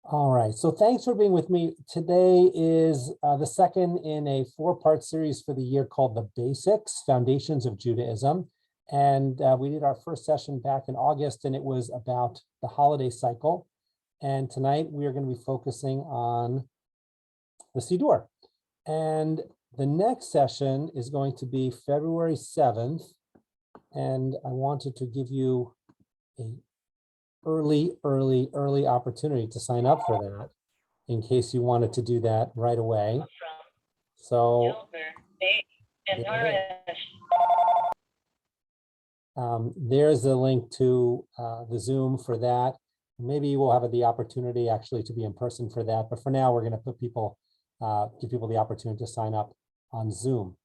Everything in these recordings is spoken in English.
All right, so thanks for being with me. Today is the second in a four-part series for the year called The Basics, Foundations of Judaism. And we did our first session back in August, and it was about the holiday cycle. And tonight we are going to be focusing on the Siddur. And the next session is going to be February 7th. And I wanted to give you a early opportunity to sign up for that in case you wanted to do that right away. So there's a link to the Zoom for that. Maybe we'll have the opportunity actually to be in person for that, but for now we're going to put people, give people the opportunity to sign up on Zoom.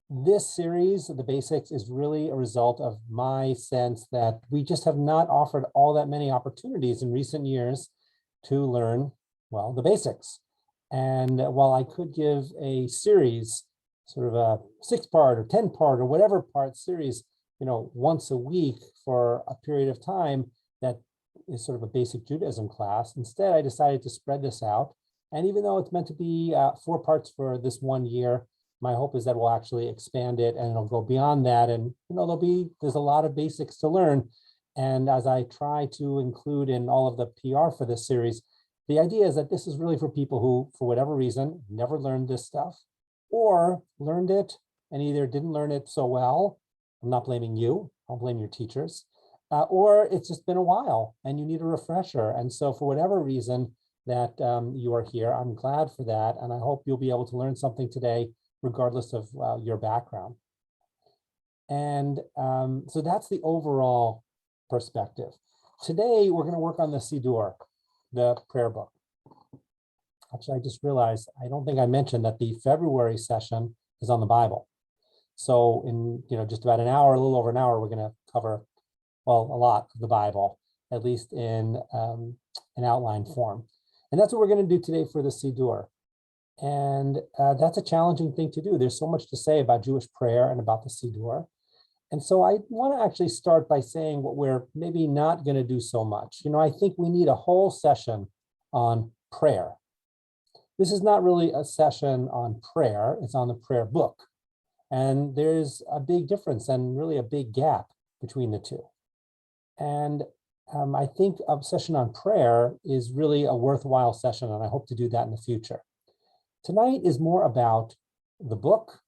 This series, The Basics, is really a result of my sense that we just have not offered all that many opportunities in recent years to learn, well, the basics. And while I could give a series, sort of a 6-part or 10-part or whatever part series, once a week for a period of time, that is sort of a basic Judaism class. Instead, I decided to spread this out. And even though it's meant to be 4 parts for this 1 year, my hope is that we'll actually expand it and it'll go beyond that. And there's a lot of basics to learn. And as I try to include in all of the PR for this series, the idea is that this is really for people who, for whatever reason, never learned this stuff, or learned it and either didn't learn it so well. I'm not blaming you, I'll blame your teachers, or it's just been a while and you need a refresher. And so for whatever reason that you are here, I'm glad for that. And I hope you'll be able to learn something today regardless of your background. And so that's the overall perspective. Today, we're going to work on the Siddur, the prayer book. Actually, I just realized, I don't think I mentioned that the February session is on the Bible. So in just about an hour, a little over an hour, we're going to cover, well, a lot of the Bible, at least in an outline form. And that's what we're going to do today for the Siddur. And that's a challenging thing to do. There's so much to say about Jewish prayer and about the Siddur. And so I want to actually start by saying what we're maybe not going to do so much. I think we need a whole session on prayer. This is not really a session on prayer. It's on the prayer book. And there's a big difference and really a big gap between the two. And I think a session on prayer is really a worthwhile session, and I hope to do that in the future. Tonight is more about the book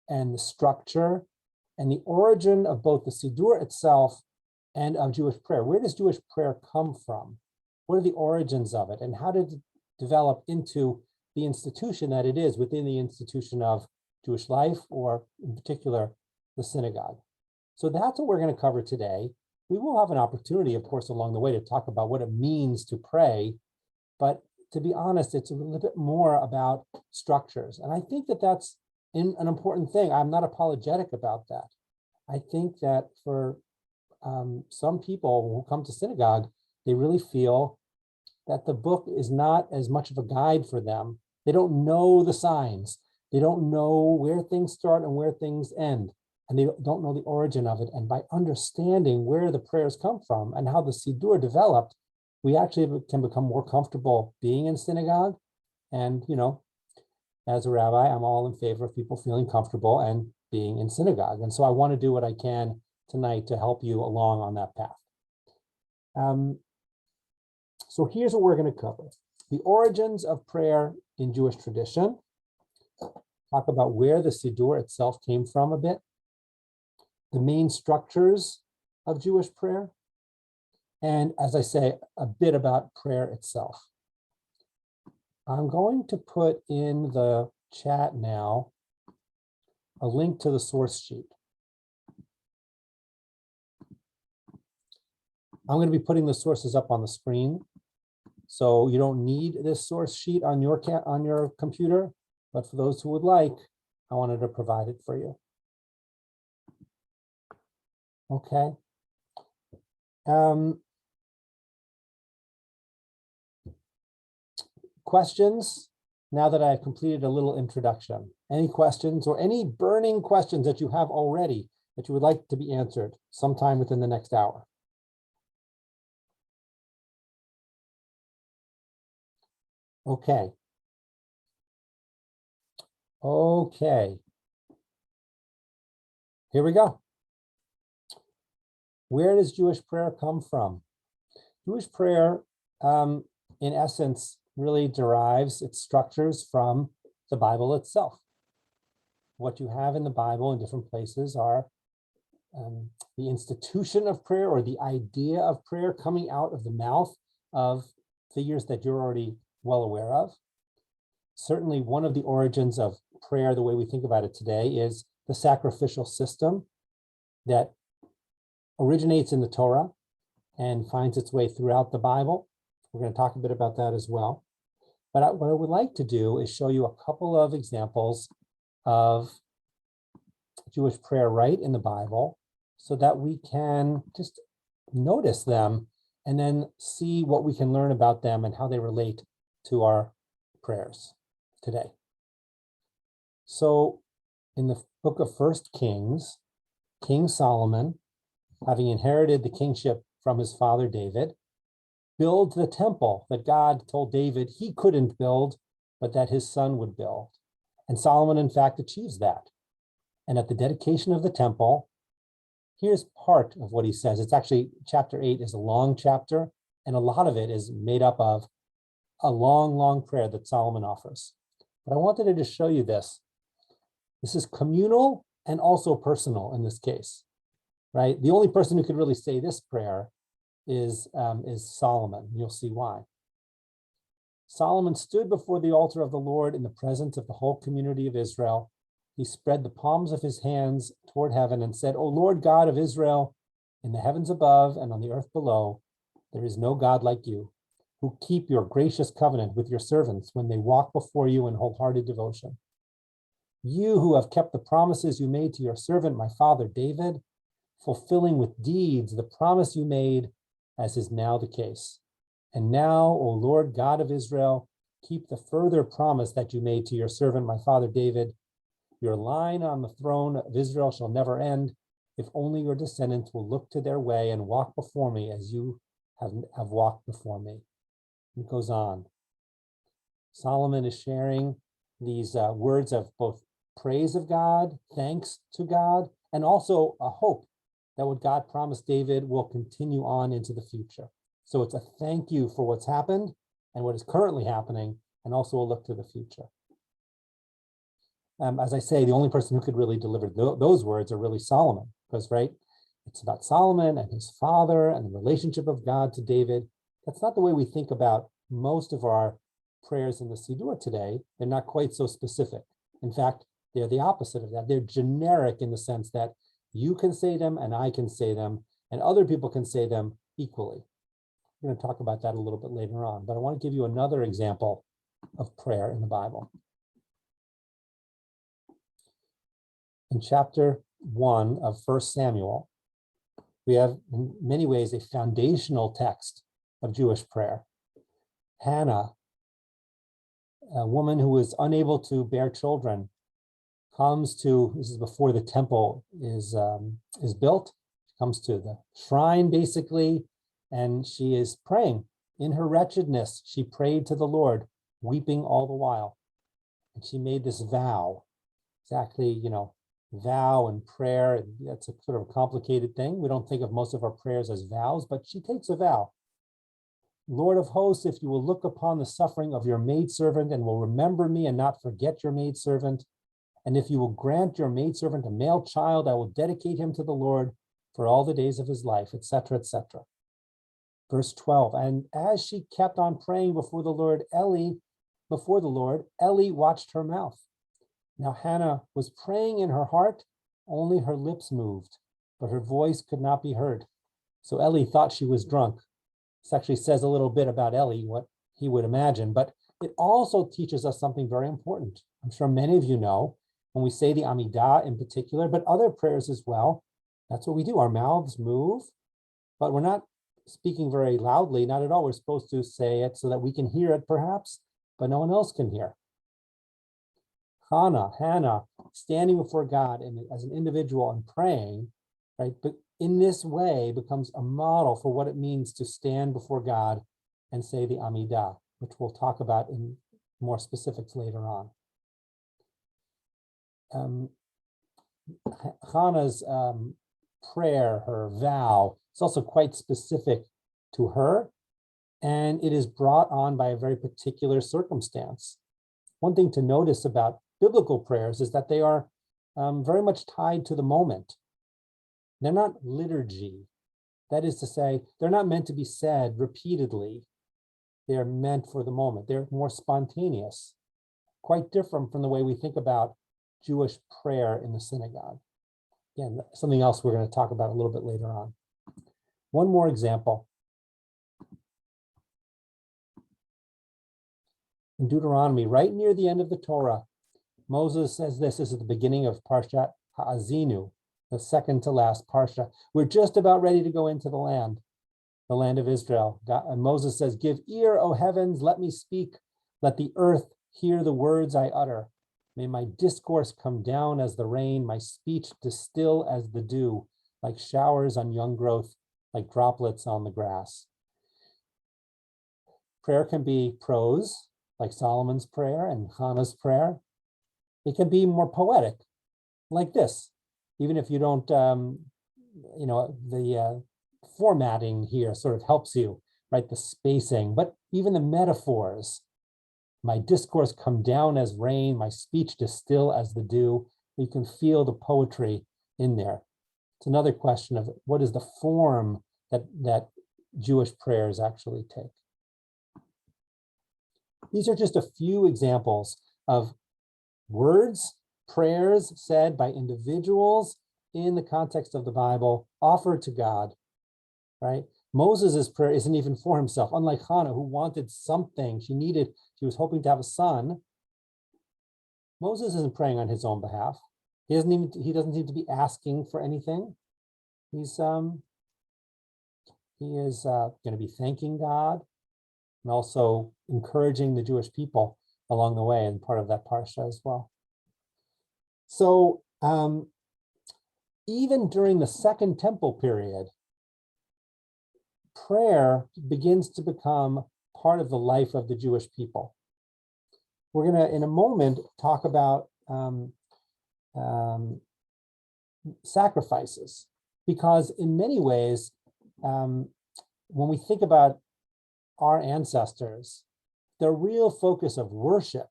and the structure and the origin of both the Siddur itself and of Jewish prayer. Where does Jewish prayer come from? What are the origins of it? And how did it develop into the institution that it is within the institution of Jewish life, or in particular, the synagogue? So that's what we're going to cover today. We will have an opportunity, of course, along the way to talk about what it means to pray, but to be honest, it's a little bit more about structures. And I think that that's an important thing. I'm not apologetic about that. I think that for some people who come to synagogue, they really feel that the book is not as much of a guide for them. They don't know the signs. They don't know where things start and where things end. And they don't know the origin of it. And by understanding where the prayers come from and how the Siddur developed, we actually can become more comfortable being in synagogue. And, as a rabbi, I'm all in favor of people feeling comfortable and being in synagogue. And so I want to do what I can tonight to help you along on that path. So here's what we're going to cover. The origins of prayer in Jewish tradition. Talk about where the Siddur itself came from a bit. The main structures of Jewish prayer. And as I say, a bit about prayer itself. I'm going to put in the chat now a link to the source sheet. I'm going to be putting the sources up on the screen. So you don't need this source sheet on your computer, but for those who would like, I wanted to provide it for you. Okay. Questions, now that I've completed a little introduction? Any questions or any burning questions that you have already that you would like to be answered sometime within the next hour? Okay. Okay. Here we go. Where does Jewish prayer come from? Jewish prayer, in essence, really derives its structures from the Bible itself. What you have in the Bible in different places are the institution of prayer, or the idea of prayer, coming out of the mouth of figures that you're already well aware of. Certainly one of the origins of prayer, the way we think about it today, is the sacrificial system that originates in the Torah and finds its way throughout the Bible. We're going to talk a bit about that as well. But what I would like to do is show you a couple of examples of Jewish prayer right in the Bible, so that we can just notice them and then see what we can learn about them and how they relate to our prayers today. So in the book of 1 Kings, King Solomon, having inherited the kingship from his father David, builds the temple that God told David he couldn't build, but that his son would build. And Solomon, in fact, achieves that. And at the dedication of the temple, here's part of what he says. It's actually, chapter 8 is a long chapter, and a lot of it is made up of a long, long prayer that Solomon offers. But I wanted to just show you this. This is communal and also personal in this case, right? The only person who could really say this prayer is Solomon. You'll see why. Solomon stood before the altar of the Lord in the presence of the whole community of Israel. He spread the palms of his hands toward heaven and said, "O Lord God of Israel, in the heavens above and on the earth below, there is no God like you, who keep your gracious covenant with your servants when they walk before you in wholehearted devotion. You who have kept the promises you made to your servant, my father David, fulfilling with deeds the promise you made, as is now the case. And now, O Lord God of Israel, keep the further promise that you made to your servant, my father David. Your line on the throne of Israel shall never end, if only your descendants will look to their way and walk before me as you have walked before me." It goes on. Solomon is sharing these words of both praise of God, thanks to God, and also a hope that what God promised David will continue on into the future. So it's a thank you for what's happened and what is currently happening, and also a look to the future. As I say, the only person who could really deliver those words are really Solomon, because, right, it's about Solomon and his father and the relationship of God to David. That's not the way we think about most of our prayers in the Siddur today. They're not quite so specific. In fact, they're the opposite of that. They're generic in the sense that you can say them and I can say them, and other people can say them equally. We're going to talk about that a little bit later on, but I want to give you another example of prayer in the Bible. In chapter 1 of 1 Samuel, we have in many ways a foundational text of Jewish prayer. Hannah, a woman who is unable to bear children, comes to, this is before the temple is built, she comes to the shrine basically, and she is praying. In her wretchedness, she prayed to the Lord, weeping all the while. And she made this vow. Exactly, vow and prayer, that's a sort of a complicated thing. We don't think of most of our prayers as vows, but she takes a vow. Lord of hosts, if you will look upon the suffering of your maidservant and will remember me and not forget your maidservant, and if you will grant your maidservant a male child, I will dedicate him to the Lord for all the days of his life, etc., etc. Verse 12, and as she kept on praying before the Lord, Eli watched her mouth. Now Hannah was praying in her heart, only her lips moved, but her voice could not be heard. So Eli thought she was drunk. This actually says a little bit about Eli, what he would imagine, but it also teaches us something very important. I'm sure many of you know, when we say the Amidah in particular, but other prayers as well, that's what we do. Our mouths move, but we're not speaking very loudly, not at all. We're supposed to say it so that we can hear it perhaps, but no one else can hear. Hannah, standing before God as an individual and praying, right? But in this way becomes a model for what it means to stand before God and say the Amidah. which we'll talk about in more specifics later on. Hannah's prayer, her vow, is also quite specific to her, and it is brought on by a very particular circumstance. One thing to notice about biblical prayers is that they are very much tied to the moment. They're not liturgy. That is to say, they're not meant to be said repeatedly. They're meant for the moment. They're more spontaneous, quite different from the way we think about Jewish prayer in the synagogue. Again, something else we're going to talk about a little bit later on. One more example. In Deuteronomy, right near the end of the Torah, Moses says this is at the beginning of Parshat Ha'azinu, the second to last Parsha. We're just about ready to go into the land of Israel. And Moses says, "Give ear, O heavens, let me speak. Let the earth hear the words I utter. May my discourse come down as the rain, my speech distill as the dew, like showers on young growth, like droplets on the grass." Prayer can be prose, like Solomon's prayer and Hannah's prayer. It can be more poetic, like this. Even if you don't, the formatting here sort of helps you, right? The spacing, but even the metaphors. My discourse come down as rain, my speech distill as the dew. You can feel the poetry in there. It's another question of what is the form that Jewish prayers actually take. These are just a few examples of words, prayers said by individuals in the context of the Bible, offered to God, right? Moses' prayer isn't even for himself, unlike Hannah, who wanted something. She was hoping to have a son. Moses isn't praying on his own behalf. He doesn't seem to be asking for anything. He is going to be thanking God and also encouraging the Jewish people along the way, and part of that parsha as well. So even during the Second Temple period, prayer begins to become part of the life of the Jewish people. We're going to, in a moment, talk about sacrifices, because in many ways, when we think about our ancestors, the real focus of worship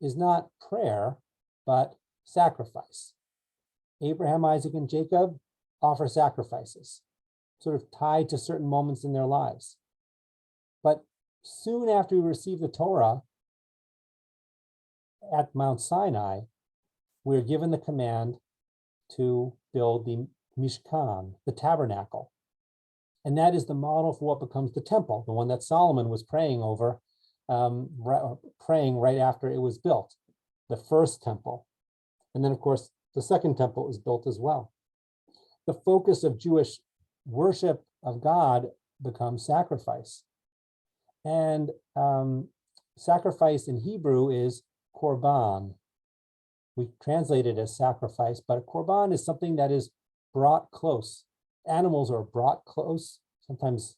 is not prayer, but sacrifice. Abraham, Isaac, and Jacob offer sacrifices, sort of tied to certain moments in their lives. But soon after we receive the Torah at Mount Sinai, we're given the command to build the Mishkan, the tabernacle. And that is the model for what becomes the temple, the one that Solomon was praying over, praying right after it was built, the first temple. And then, of course, the second temple is built as well. The focus of Jewish worship of God becomes sacrifice. And sacrifice in Hebrew is korban. We translate it as sacrifice, but a korban is something that is brought close. Animals are brought close, sometimes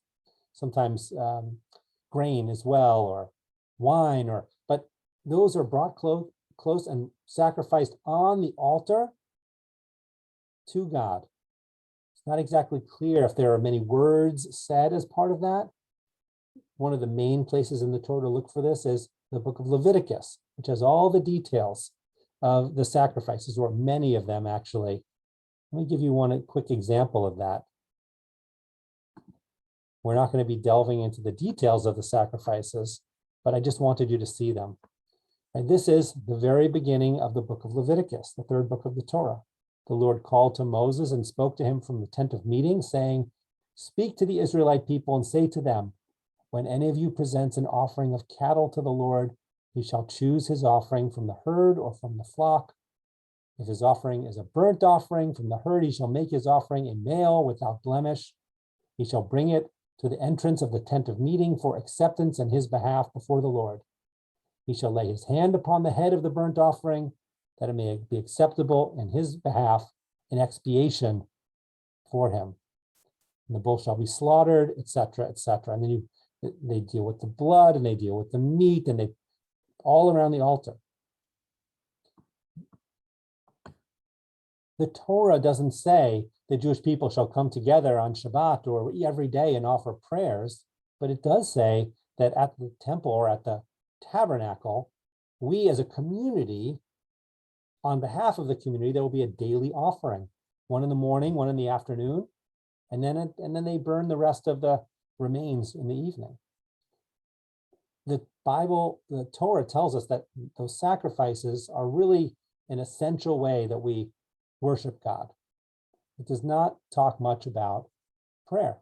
grain as well, or wine, but those are brought close and sacrificed on the altar to God. It's not exactly clear if there are many words said as part of that. One of the main places in the Torah to look for this is the book of Leviticus, which has all the details of the sacrifices, or many of them actually. Let me give you one quick example of that. We're not going to be delving into the details of the sacrifices, but I just wanted you to see them. And this is the very beginning of the book of Leviticus, the third book of the Torah. The Lord called to Moses and spoke to him from the tent of meeting, saying, "Speak to the Israelite people and say to them, when any of you presents an offering of cattle to the Lord, he shall choose his offering from the herd or from the flock. If his offering is a burnt offering from the herd, he shall make his offering a male without blemish. He shall bring it to the entrance of the tent of meeting for acceptance in his behalf before the Lord. He shall lay his hand upon the head of the burnt offering, that it may be acceptable in his behalf in expiation for him. And the bull shall be slaughtered, etc., etc." And then you They deal with the blood and they deal with the meat and they all around the altar. The Torah doesn't say the Jewish people shall come together on Shabbat or every day and offer prayers, but it does say that at the temple or at the tabernacle, we as a community, on behalf of the community, there will be a daily offering, one in the morning, one in the afternoon, and then they burn the rest of the remains in the evening. The Bible, the Torah tells us that those sacrifices are really an essential way that we worship God. It does not talk much about prayer.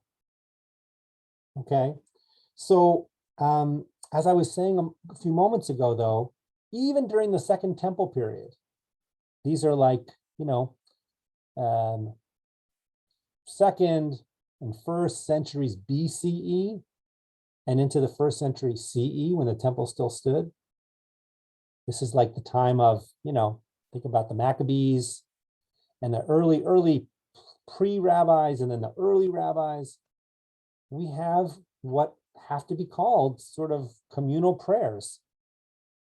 Okay, so as I was saying a few moments ago, though, even during the Second Temple period, these are like, second and first centuries BCE and into the first century CE when the temple still stood. This is like the time of, think about the Maccabees and the early pre-rabbis and then the early rabbis. We have what have to be called sort of communal prayers.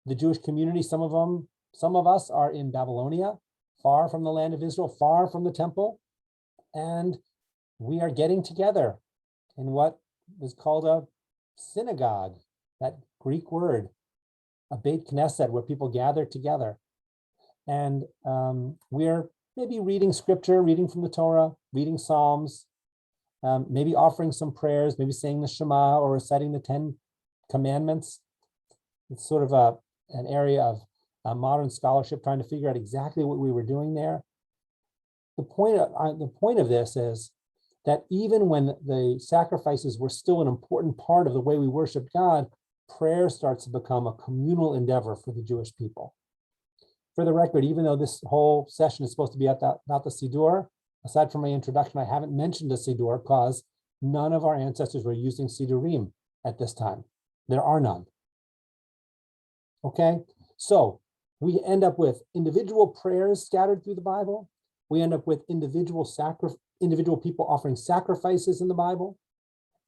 The Jewish community, some of us are in Babylonia, far from the land of Israel, far from the temple, and we are getting together in what is called a synagogue, that Greek word, a Beit Knesset, where people gather together. And we're maybe reading scripture, reading from the Torah, reading Psalms, maybe offering some prayers, maybe saying the Shema or reciting the 10 Commandments. It's sort of an area of modern scholarship trying to figure out exactly what we were doing there. The point of this is that even when the sacrifices were still an important part of the way we worship God, prayer starts to become a communal endeavor for the Jewish people. For the record, even though this whole session is supposed to be about the Siddur, aside from my introduction, I haven't mentioned the Siddur because none of our ancestors were using Siddurim at this time. There are none. Okay, so we end up with individual prayers scattered through the Bible. We end up with individual people offering sacrifices in the Bible.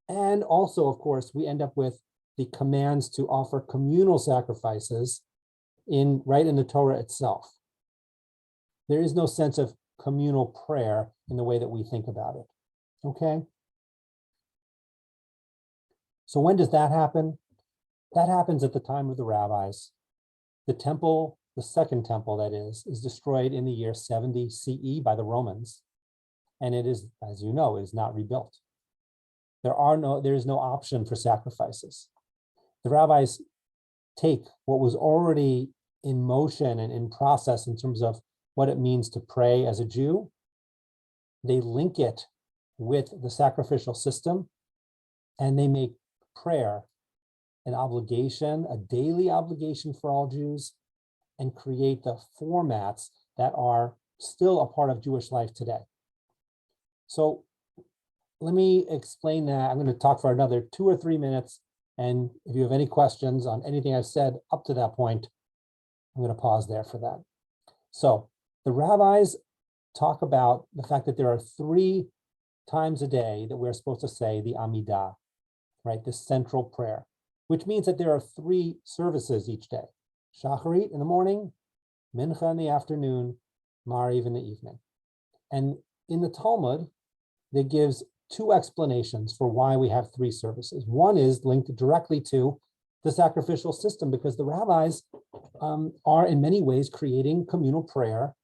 And also, of course, we end up with the commands to offer communal sacrifices right in the Torah itself. There is no sense of communal prayer in the way that we think about it. Okay? So when does that happen? That happens at the time of the rabbis. The temple, the second temple that is destroyed in the year 70 CE by the Romans. And it is, as you know, it is not rebuilt. There is no option for sacrifices. The rabbis take what was already in motion and in process in terms of what it means to pray as a Jew. They link it with the sacrificial system, and they make prayer an obligation, a daily obligation for all Jews, and create the formats that are still a part of Jewish life today. So let me explain that. I'm going to talk for another 2 or 3 minutes. And if you have any questions on anything I've said up to that point, I'm going to pause there for that. So the rabbis talk about the fact that there are 3 times a day that we're supposed to say the Amidah, right? The central prayer, which means that there are 3 services each day. Shacharit in the morning, Mincha in the afternoon, Mariv in the evening. And in the Talmud, that gives 2 explanations for why we have 3 services. One is linked directly to the sacrificial system, because the rabbis are in many ways creating communal prayer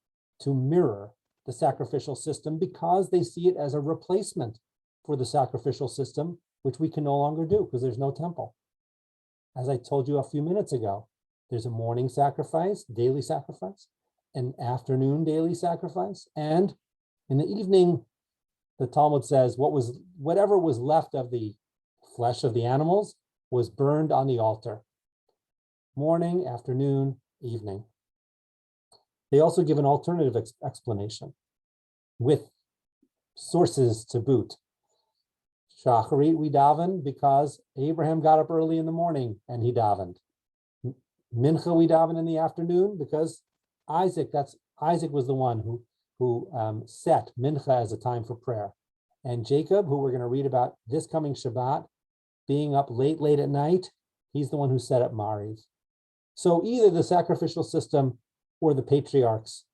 to mirror the sacrificial system, because they see it as a replacement for the sacrificial system, which we can no longer do because there's no temple. As I told you a few minutes ago, there's a morning sacrifice, daily sacrifice, an afternoon daily sacrifice, and in the evening, the Talmud says whatever was left of the flesh of the animals was burned on the altar. Morning, afternoon, evening. They also give an alternative explanation with sources to boot. Shacharit, we daven because Abraham got up early in the morning and he davened. Mincha, we daven in the afternoon because Isaac was the one who set Mincha as a time for prayer. And Jacob, who we're going to read about this coming Shabbat, being up late at night, he's the one who set up Mariv. So either the sacrificial system or the patriarchs,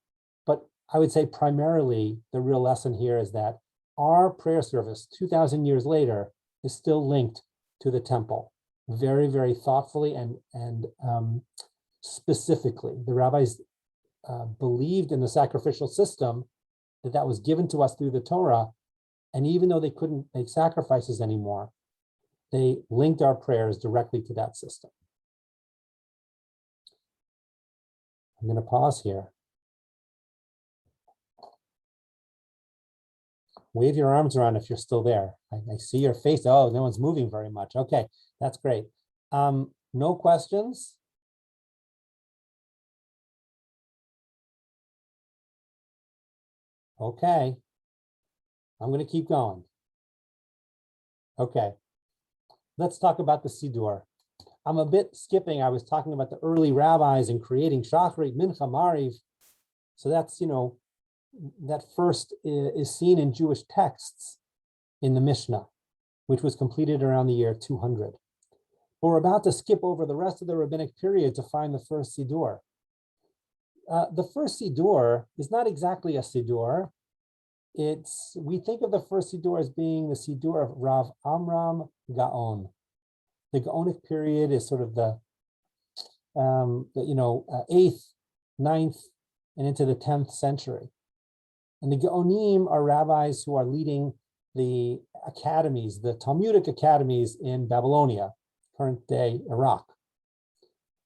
but I would say primarily the real lesson here is that our prayer service 2,000 years later is still linked to the temple, very, very thoughtfully and specifically. The rabbis believed in the sacrificial system, that was given to us through the Torah, and even though they couldn't make sacrifices anymore, they linked our prayers directly to that system. I'm going to pause here. Wave your arms around if you're still there. I see your face. Oh, no one's moving very much. Okay, that's great. No questions? Okay, I'm going to keep going. Okay, let's talk about the Siddur. I'm a bit skipping. I was talking about the early rabbis and creating Shachrit, Mincha, Mariv. So that's, that first is seen in Jewish texts in the Mishnah, which was completed around the year 200. But we're about to skip over the rest of the rabbinic period to find the first Siddur. The first Siddur is not exactly a Siddur. We think of the first Siddur as being the Siddur of Rav Amram Gaon. The Gaonic period is sort of the 8th, 9th, and into the 10th century. And the Gaonim are rabbis who are leading the academies, the Talmudic academies in Babylonia, current day Iraq.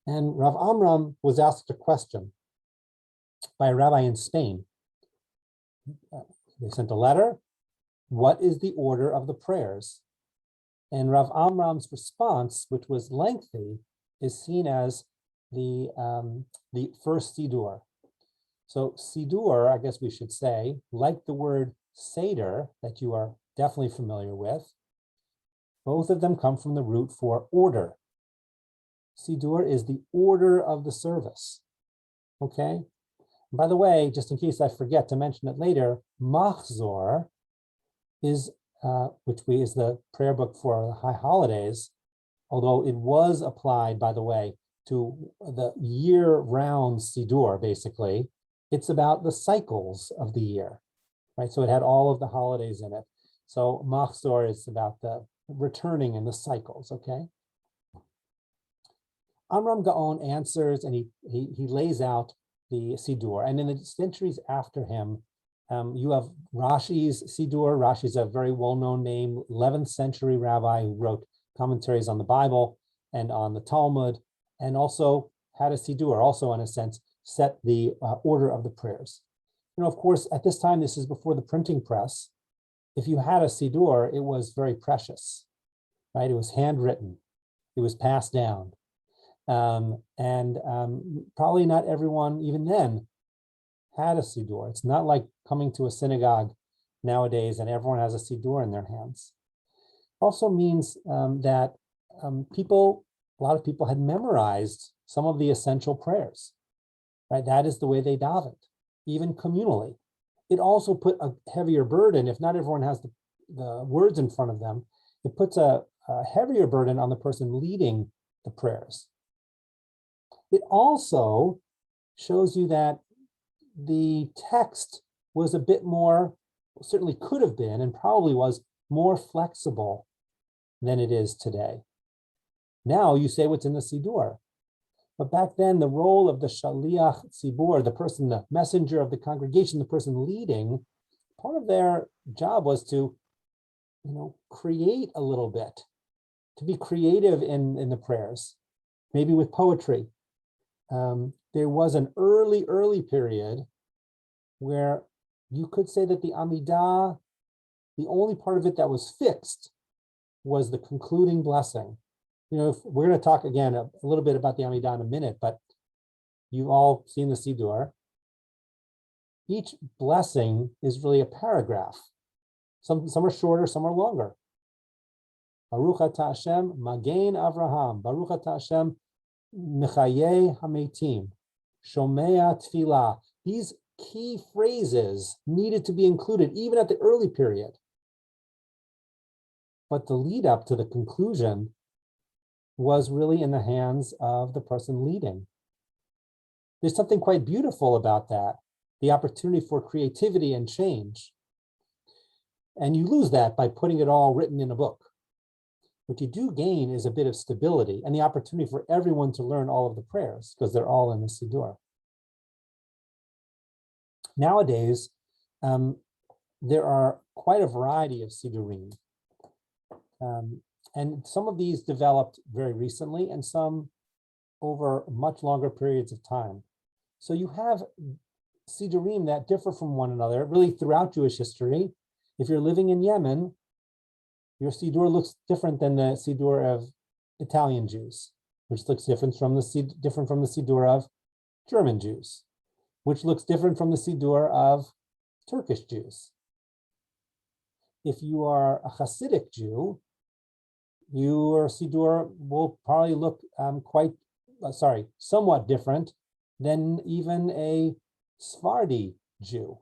And Rav Amram was asked a question by a rabbi in Spain. They sent a letter. What is the order of the prayers? And Rav Amram's response, which was lengthy, is seen as the first Siddur. So Siddur, I guess we should say, like the word Seder that you are definitely familiar with, both of them come from the root for order. Siddur is the order of the service. Okay? By the way, just in case I forget to mention it later, Machzor is, is the prayer book for the high holidays, although it was applied, by the way, to the year-round Siddur, basically. It's about the cycles of the year, right? So it had all of the holidays in it. So Machzor is about the returning and the cycles, okay? Amram Gaon answers and he lays out the Siddur. And in the centuries after him, you have Rashi's Siddur. Rashi's a very well-known name, 11th century rabbi who wrote commentaries on the Bible and on the Talmud, and also had a Siddur, also in a sense, set the order of the prayers. Of course, at this time, this is before the printing press. If you had a Siddur, it was very precious, right? It was handwritten. It was passed down. Probably not everyone, even then, had a Siddur. It's not like coming to a synagogue nowadays and everyone has a Siddur in their hands. Also means that a lot of people had memorized some of the essential prayers, right? That is the way they davened, even communally. It also put a heavier burden, if not everyone has the words in front of them, it puts a heavier burden on the person leading the prayers. It also shows you that the text was a bit more, certainly could have been, and probably was more flexible than it is today. Now you say what's in the Siddur. But back then, the role of the Shaliach Tzibur, the person, the messenger of the congregation, the person leading, part of their job was to, create a little bit, to be creative in the prayers, maybe with poetry. There was an early period where you could say that the Amidah, the only part of it that was fixed was the concluding blessing. If we're going to talk again a little bit about the Amidah in a minute, but you've all seen the Siddur. Each blessing is really a paragraph. Some are shorter, some are longer. Baruch atah Hashem, Magen Avraham. Baruch atah Hashem, Mechayeh Hametim. Shomea Tfilah. These key phrases needed to be included even at the early period. but the lead up to the conclusion was really in the hands of the person leading. There's something quite beautiful about that, the opportunity for creativity and change. And you lose that by putting it all written in a book. What you do gain is a bit of stability and the opportunity for everyone to learn all of the prayers because they're all in the Siddur. Nowadays, there are quite a variety of Siddurim. And some of these developed very recently and some over much longer periods of time. So you have Siddurim that differ from one another really throughout Jewish history. If you're living in Yemen, your Siddur looks different than the Siddur of Italian Jews, which looks different from the Siddur of German Jews, which looks different from the Siddur of Turkish Jews. If you are a Hasidic Jew, your Siddur will probably look somewhat different than even a Sephardi Jew,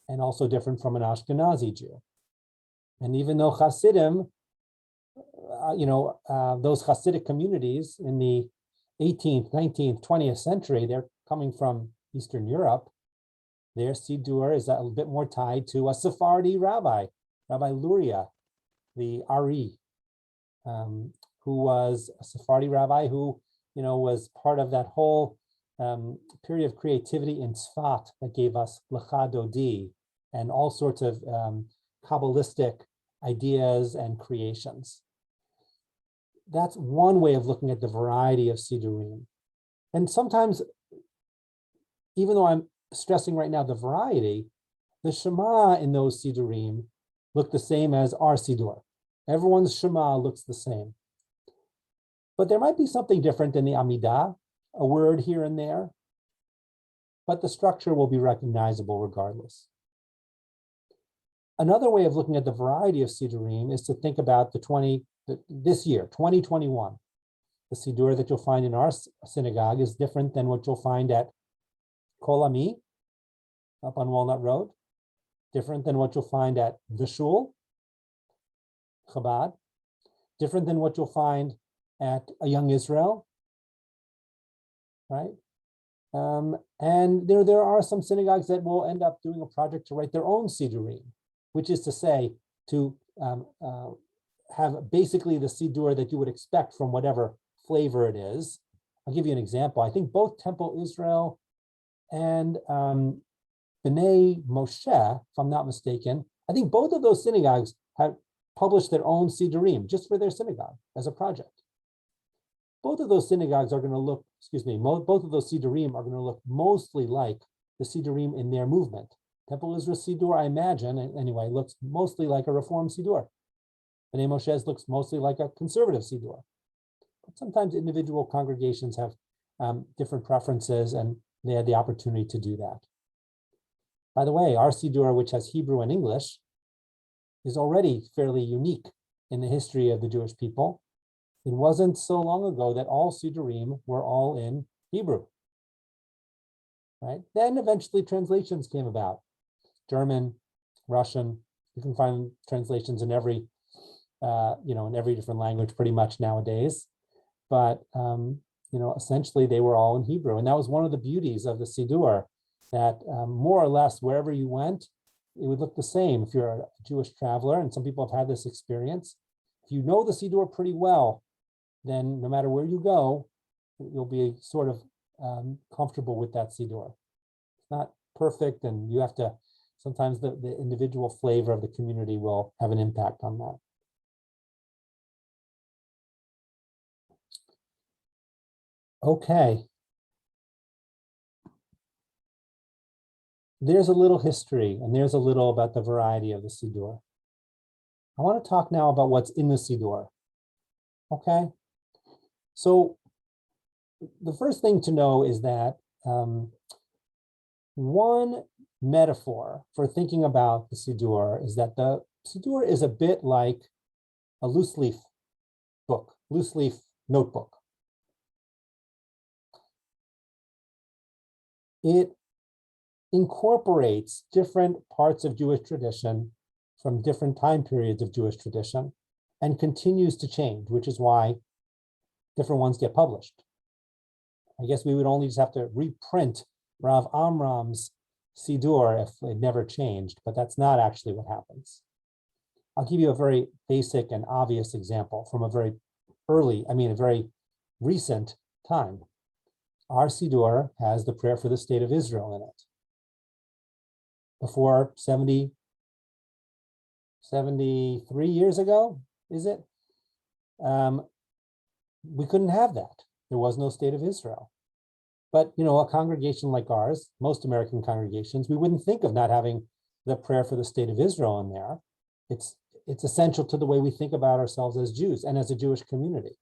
and also different from an Ashkenazi Jew. And even though Hasidim, those Hasidic communities in the 18th, 19th, 20th century, they're coming from Eastern Europe, their Siddur is a little bit more tied to a Sephardi rabbi, Rabbi Luria, the Ari, who was a Sephardi rabbi who, was part of that whole period of creativity in Tzfat that gave us Lecha Dodi and all sorts of Kabbalistic ideas and creations. That's one way of looking at the variety of Siddurim. And sometimes, even though I'm stressing right now the variety, the Shema in those Siddurim look the same as our Siddur. Everyone's Shema looks the same. But there might be something different in the Amidah, a word here and there, but the structure will be recognizable regardless. Another way of looking at the variety of Siddurim is to think about this year, 2021. The Siddur that you'll find in our synagogue is different than what you'll find at Kol Ami, up on Walnut Road, different than what you'll find at the Shul, Chabad, different than what you'll find at a Young Israel, right? And there are some synagogues that will end up doing a project to write their own Siddurim, which is to say, to have basically the Siddur that you would expect from whatever flavor it is. I'll give you an example. I think both Temple Israel and B'nai Moshe, if I'm not mistaken, I think both of those synagogues have published their own Siddurim just for their synagogue as a project. Both of those synagogues are going to look, both of those Siddurim are going to look mostly like the Siddurim in their movement. Temple Israel Siddur, I imagine, anyway, looks mostly like a Reform Siddur. B'nai Moshe's looks mostly like a conservative Siddur. But sometimes individual congregations have different preferences, and they had the opportunity to do that. By the way, our Siddur, which has Hebrew and English, is already fairly unique in the history of the Jewish people. It wasn't so long ago that all Siddurim were all in Hebrew, right? Then eventually translations came about. German, Russian, you can find translations in every, in every different language pretty much nowadays. But, essentially they were all in Hebrew. And that was one of the beauties of the Siddur, that more or less wherever you went, it would look the same if you're a Jewish traveler, and some people have had this experience. If you know the Siddur pretty well, then no matter where you go, you'll be sort of comfortable with that Siddur. It's not perfect, and you have to, sometimes the individual flavor of the community will have an impact on that. Okay. There's a little history, and there's a little about the variety of the Siddur. I want to talk now about what's in the Siddur. Okay. So the first thing to know is that one metaphor for thinking about the Siddur is that the Siddur is a bit like a loose leaf book, loose leaf notebook. It incorporates different parts of Jewish tradition from different time periods of Jewish tradition and continues to change, which is why different ones get published. I guess we would only just have to reprint Rav Amram's Siddur if it never changed, but that's not actually what happens. I'll give you a very basic and obvious example from a very recent time. Our Siddur has the prayer for the state of Israel in it. Before 73 years ago, is it? We couldn't have that. There was no state of Israel. But, a congregation like ours, most American congregations, we wouldn't think of not having the prayer for the state of Israel in there. It's essential to the way we think about ourselves as Jews and as a Jewish community.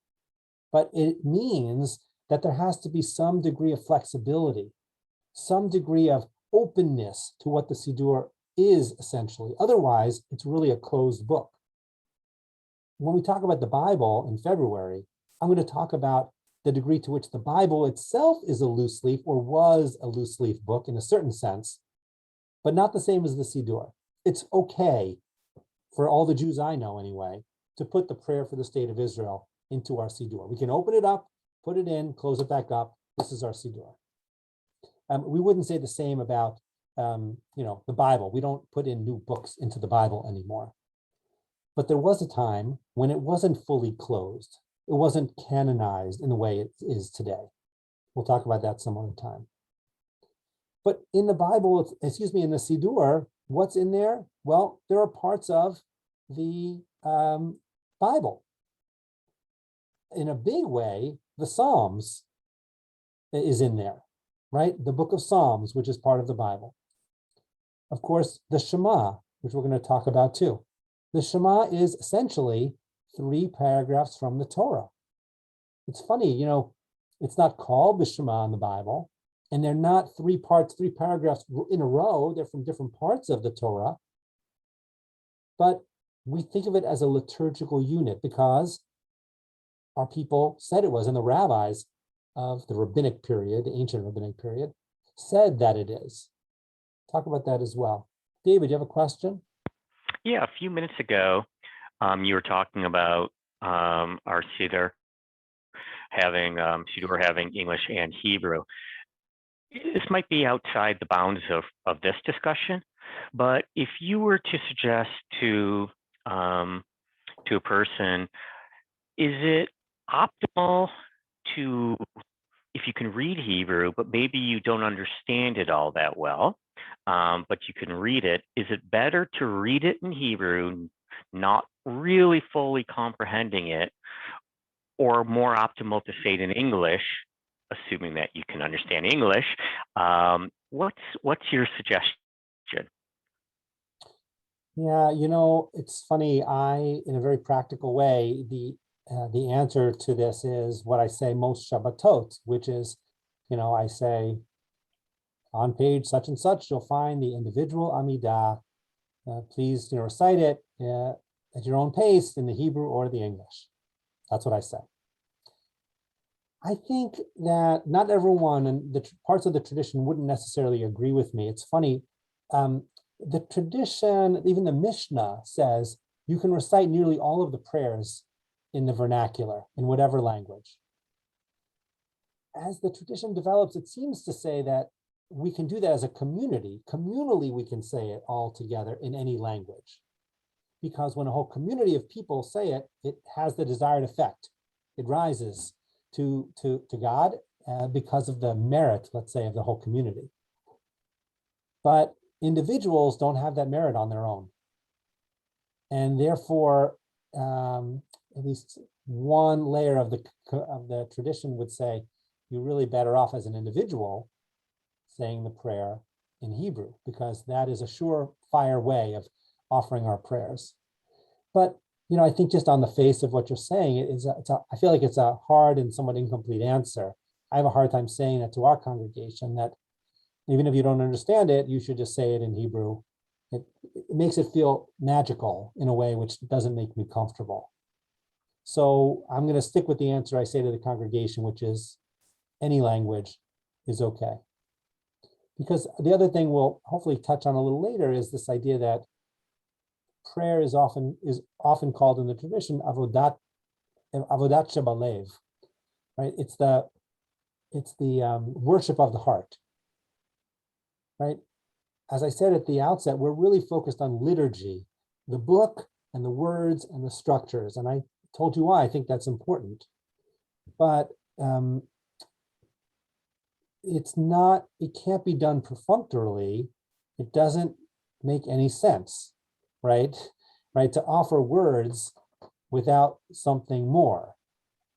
But it means that there has to be some degree of flexibility, some degree of openness to what the Siddur is essentially. Otherwise, it's really a closed book. When we talk about the Bible in February, I'm going to talk about the degree to which the Bible itself is a loose leaf or was a loose leaf book in a certain sense, but not the same as the Siddur. It's okay for all the Jews I know anyway, to put the prayer for the state of Israel into our Siddur. We can open it up, put it in, close it back up. This is our Siddur. We wouldn't say the same about, the Bible. We don't put in new books into the Bible anymore. But there was a time when it wasn't fully closed. It wasn't canonized in the way it is today. We'll talk about that some other time. But in the Bible, in the Siddur, what's in there? Well, there are parts of the Bible. In a big way, the Psalms is in there, right? The book of Psalms, which is part of the Bible. Of course, the Shema, which we're going to talk about too. The Shema is essentially 3 paragraphs from the Torah. It's funny, it's not called the Shema in the Bible, and they're not 3 paragraphs in a row. They're from different parts of the Torah. But we think of it as a liturgical unit because our people said it was, and the rabbis of the rabbinic period, the ancient rabbinic period, said that it is. Talk about that as well. David, you have a question? Yeah, a few minutes ago, you were talking about our Siddur having English and Hebrew. This might be outside the bounds of this discussion, but if you were to suggest to a person, is it optimal to, if you can read Hebrew, but maybe you don't understand it all that well, but you can read it, is it better to read it in Hebrew, not really fully comprehending it, or more optimal to say it in English, assuming that you can understand English? What's your suggestion? Yeah, it's funny. In a very practical way, the answer to this is what I say most Shabbatot, which is, I say, on page such and such, you'll find the individual Amidah. Please, recite it at your own pace in the Hebrew or the English. That's what I say. I think that not everyone and the parts of the tradition wouldn't necessarily agree with me. It's funny. The tradition, even the Mishnah says you can recite nearly all of the prayers in the vernacular, in whatever language. As the tradition develops, it seems to say that we can do that as a community. Communally, we can say it all together in any language. Because when a whole community of people say it, it has the desired effect. It rises to God because of the merit, let's say, of the whole community. But individuals don't have that merit on their own. And therefore, at least one layer of the tradition would say, you're really better off as an individual saying the prayer in Hebrew, because that is a surefire way of offering our prayers. But, I think just on the face of what you're saying, I feel like it's a hard and somewhat incomplete answer. I have a hard time saying that to our congregation, that even if you don't understand it, you should just say it in Hebrew. It makes it feel magical in a way which doesn't make me comfortable. So I'm going to stick with the answer I say to the congregation, which is any language is okay. Because the other thing we'll hopefully touch on a little later is this idea that prayer is often called in the tradition avodat shebalev, right? It's the worship of the heart, right? As I said at the outset, we're really focused on liturgy, the book and the words and the structures, and I told you why I think that's important. But it can't be done perfunctorily. It doesn't make any sense, right? Right, to offer words without something more.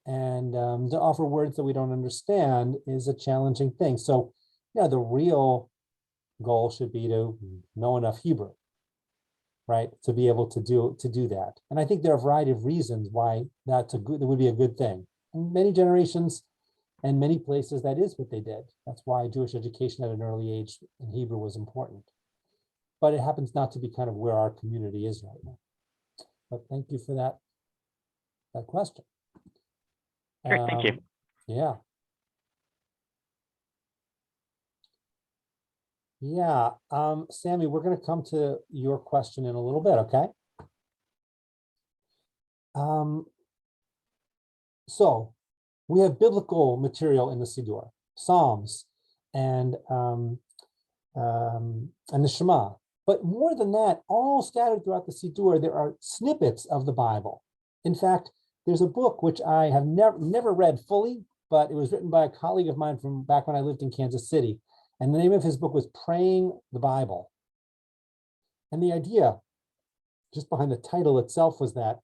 And to offer words that we don't understand is a challenging thing. So, yeah, the real goal should be to know enough Hebrew, right, to be able to do that. And I think there are a variety of reasons why that would be a good thing. In many generations and many places, that is what they did. That's why Jewish education at an early age in Hebrew was important. But it happens not to be kind of where our community is right now. But thank you for that question. Great, thank you. Yeah. Yeah, Sammy, we're going to come to your question in a little bit, okay? So we have biblical material in the Siddur, Psalms, and the Shema. But more than that, all scattered throughout the Siddur, there are snippets of the Bible. In fact, there's a book which I have never read fully, but it was written by a colleague of mine from back when I lived in Kansas City. And the name of his book was Praying the Bible. And the idea just behind the title itself was that,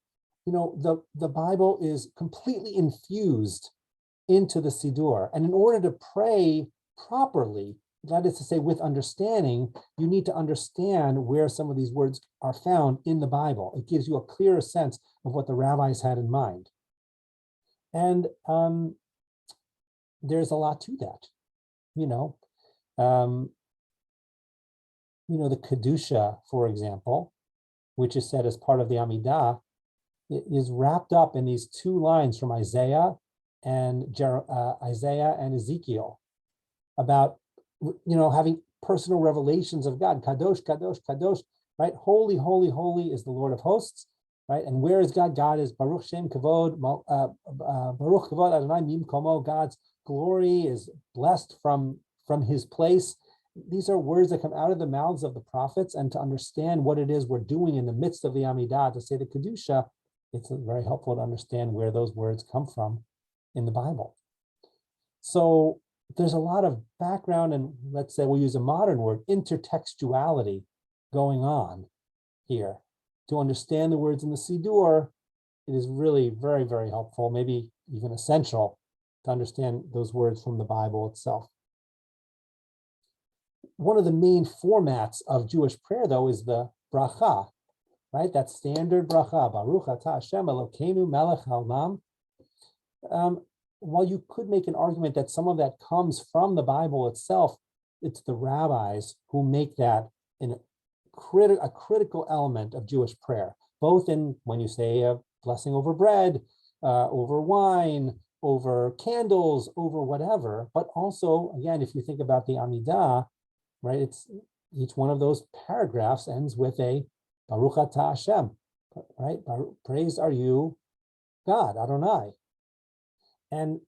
you know, the Bible is completely infused into the Siddur. And in order to pray properly, that is to say, with understanding, you need to understand where some of these words are found in the Bible. It gives you a clearer sense of what the rabbis had in mind. And there's a lot to that, you know. The Kedusha, for example, which is said as part of the Amidah, is wrapped up in these two lines from Isaiah and Ezekiel about, having personal revelations of God. Kadosh, Kadosh, Kadosh, right? Holy, holy, holy is the Lord of hosts, right? And where is God? God is Baruch Shem Kavod, Baruch Kavod Adonai Mim Komo. God's glory is blessed from his place. These are words that come out of the mouths of the prophets, and to understand what it is we're doing in the midst of the Amidah, to say the Kedusha, it's very helpful to understand where those words come from in the Bible. So there's a lot of background, and let's say we'll use a modern word, intertextuality going on here. To understand the words in the Siddur, it is really very, very helpful, maybe even essential, to understand those words from the Bible itself. One of the main formats of Jewish prayer, though, is the Bracha, right? That standard Bracha, Baruch Atah Hashem Elokeinu Melech Haolam. While you could make an argument that some of that comes from the Bible itself, it's the rabbis who make that a critical element of Jewish prayer, both in when you say a blessing over bread, over wine, over candles, over whatever, but also, again, if you think about the Amidah, right, it's each one of those paragraphs ends with a Baruch Atah Hashem, right? Praised are you, God, Adonai. And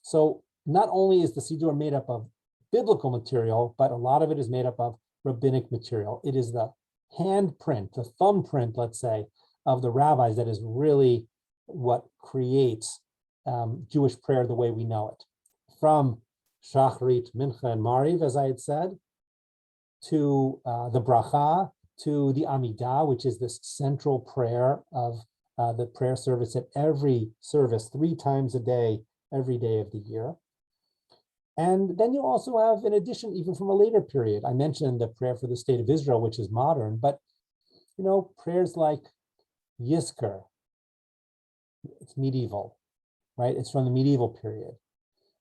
so not only is the Siddur made up of biblical material, but a lot of it is made up of rabbinic material. It is the handprint, the thumbprint, let's say, of the rabbis that is really what creates Jewish prayer the way we know it. From Shachrit, Mincha, and Mariv, as I had said, to the Bracha, to the Amidah, which is this central prayer of the prayer service at every service, 3 times a day, every day of the year. And then you also have, in addition, even from a later period, I mentioned the prayer for the state of Israel, which is modern, but, prayers like Yizkor, it's medieval, right? It's from the medieval period.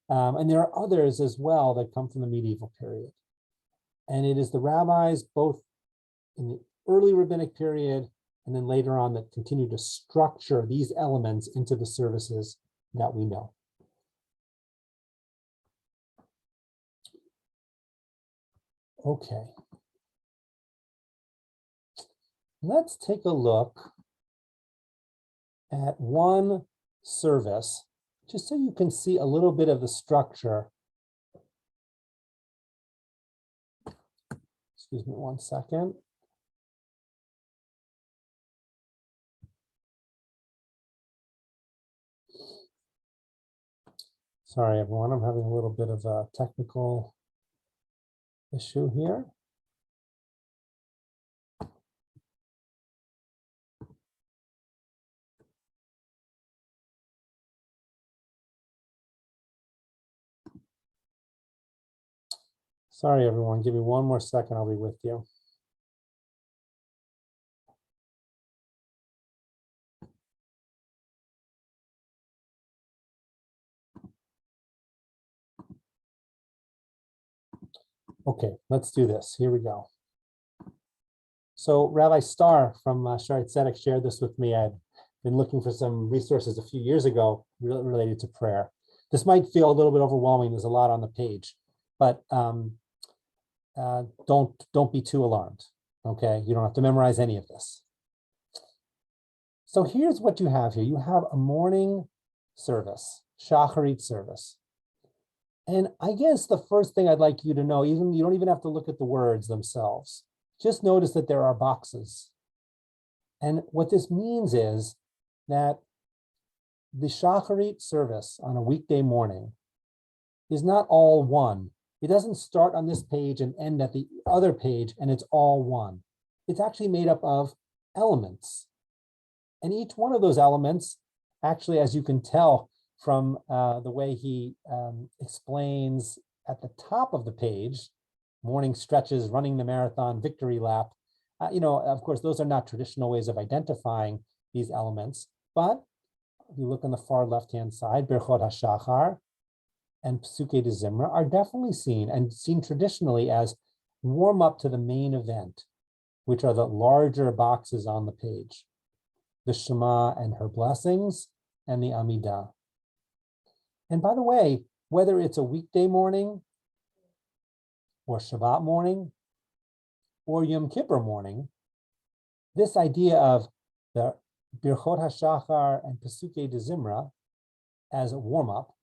And there are others as well that come from the medieval period. And it is the rabbis, both in the early rabbinic period and then later on, that continue to structure these elements into the services that we know. Okay. let's take a look at one service, just so you can see a little bit of the structure. Excuse me one second. Sorry, everyone, I'm having a little bit of a technical issue here. Sorry, everyone, give me one more second, I'll be with you. Okay, let's do this. Here we go. So Rabbi Starr from Shaare Tzedek shared this with me. I'd been looking for some resources a few years ago related to prayer. This might feel a little bit overwhelming. There's a lot on the page, but don't be too alarmed. Okay, you don't have to memorize any of this. So here's what you have here. You have a morning service, shacharit service. And I guess the first thing I'd like you to know, you don't even have to look at the words themselves. Just notice that there are boxes. And what this means is that the shacharit service on a weekday morning is not all one. It doesn't start on this page and end at the other page and it's all one. It's actually made up of elements. And each one of those elements, actually, as you can tell from the way he explains at the top of the page, morning stretches, running the marathon, victory lap. Of course, those are not traditional ways of identifying these elements, but if you look on the far left-hand side, Birchot HaShachar and Psukei de Zimra are definitely seen traditionally as warm up to the main event, which are the larger boxes on the page, the Shema and her blessings, and the Amidah. And by the way, whether it's a weekday morning or Shabbat morning or Yom Kippur morning, this idea of the Birchot HaShachar and Psukei de Zimra as a warm-up,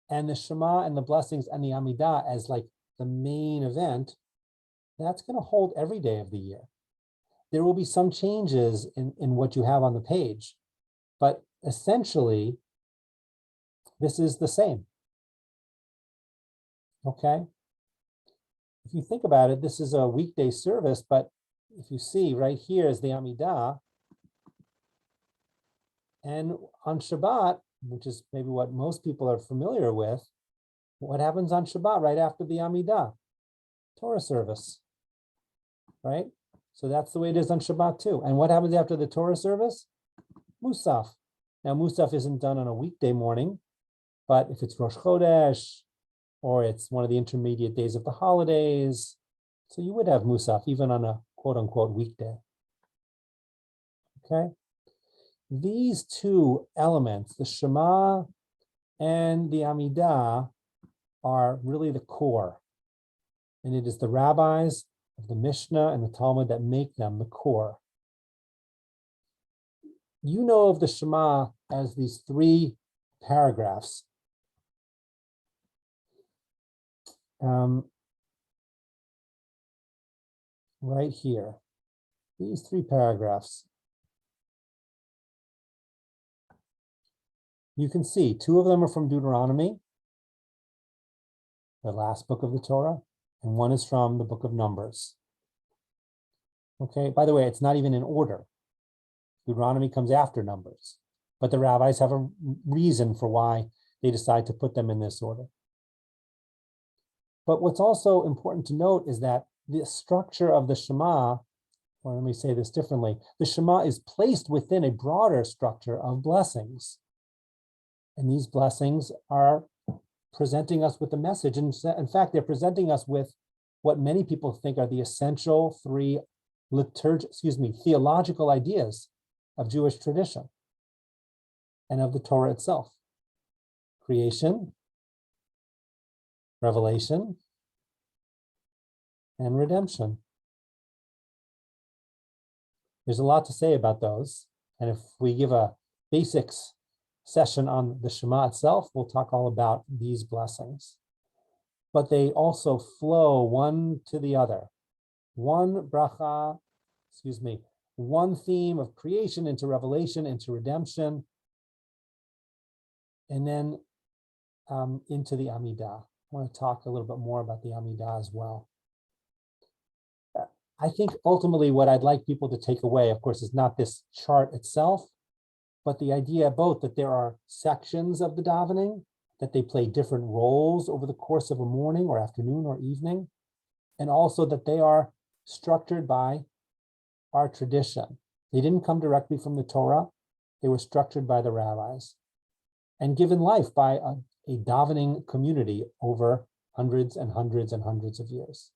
and the Shema and the blessings and the Amidah as like the main event, that's going to hold every day of the year. There will be some changes in what you have on the page, but essentially, this is the same. Okay? If you think about it, this is a weekday service, but if you see right here is the Amidah, and on Shabbat, which is maybe what most people are familiar with, what happens on Shabbat right after the Amidah? Torah service, right? So that's the way it is on Shabbat too. And what happens after the Torah service? Musaf. Now, Musaf isn't done on a weekday morning, but if it's Rosh Chodesh, or it's one of the intermediate days of the holidays, so you would have Musaf even on a quote unquote weekday. Okay? These two elements, the Shema and the Amidah, are really the core. And it is the rabbis of the Mishnah and the Talmud that make them the core. You know of the Shema as these three paragraphs. Right here, these three paragraphs. You can see two of them are from Deuteronomy, the last book of the Torah, and one is from the book of Numbers. Okay, by the way, it's not even in order. Deuteronomy comes after Numbers, but the rabbis have a reason for why they decide to put them in this order. But what's also important to note is that the structure of the Shema, or let me say this differently, the Shema is placed within a broader structure of blessings. And these blessings are presenting us with the message. And in fact, they're presenting us with what many people think are the essential three theological ideas of Jewish tradition and of the Torah itself: creation, revelation, and redemption. There's a lot to say about those. And if we give a basics session on the Shema itself, we'll talk all about these blessings. But they also flow one to the other. One bracha, one theme of creation into revelation, into redemption, and then into the Amidah. I want to talk a little bit more about the Amidah as well. I think ultimately what I'd like people to take away, of course, is not this chart itself, but the idea both that there are sections of the davening, that they play different roles over the course of a morning or afternoon or evening, and also that they are structured by our tradition. They didn't come directly from the Torah. They were structured by the rabbis and given life by a davening community over hundreds and hundreds and hundreds of years.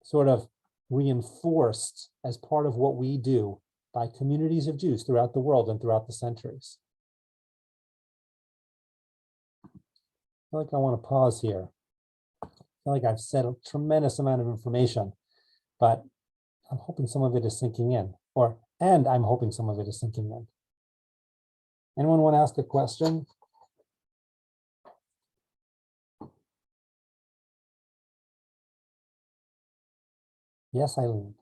Sort of reinforced as part of what we do by communities of Jews throughout the world and throughout the centuries. I feel like I want to pause here. I feel like I've said a tremendous amount of information, but I'm hoping some of it is sinking in, and I'm hoping some of it is sinking in. Anyone want to ask a question? Yes, Eileen.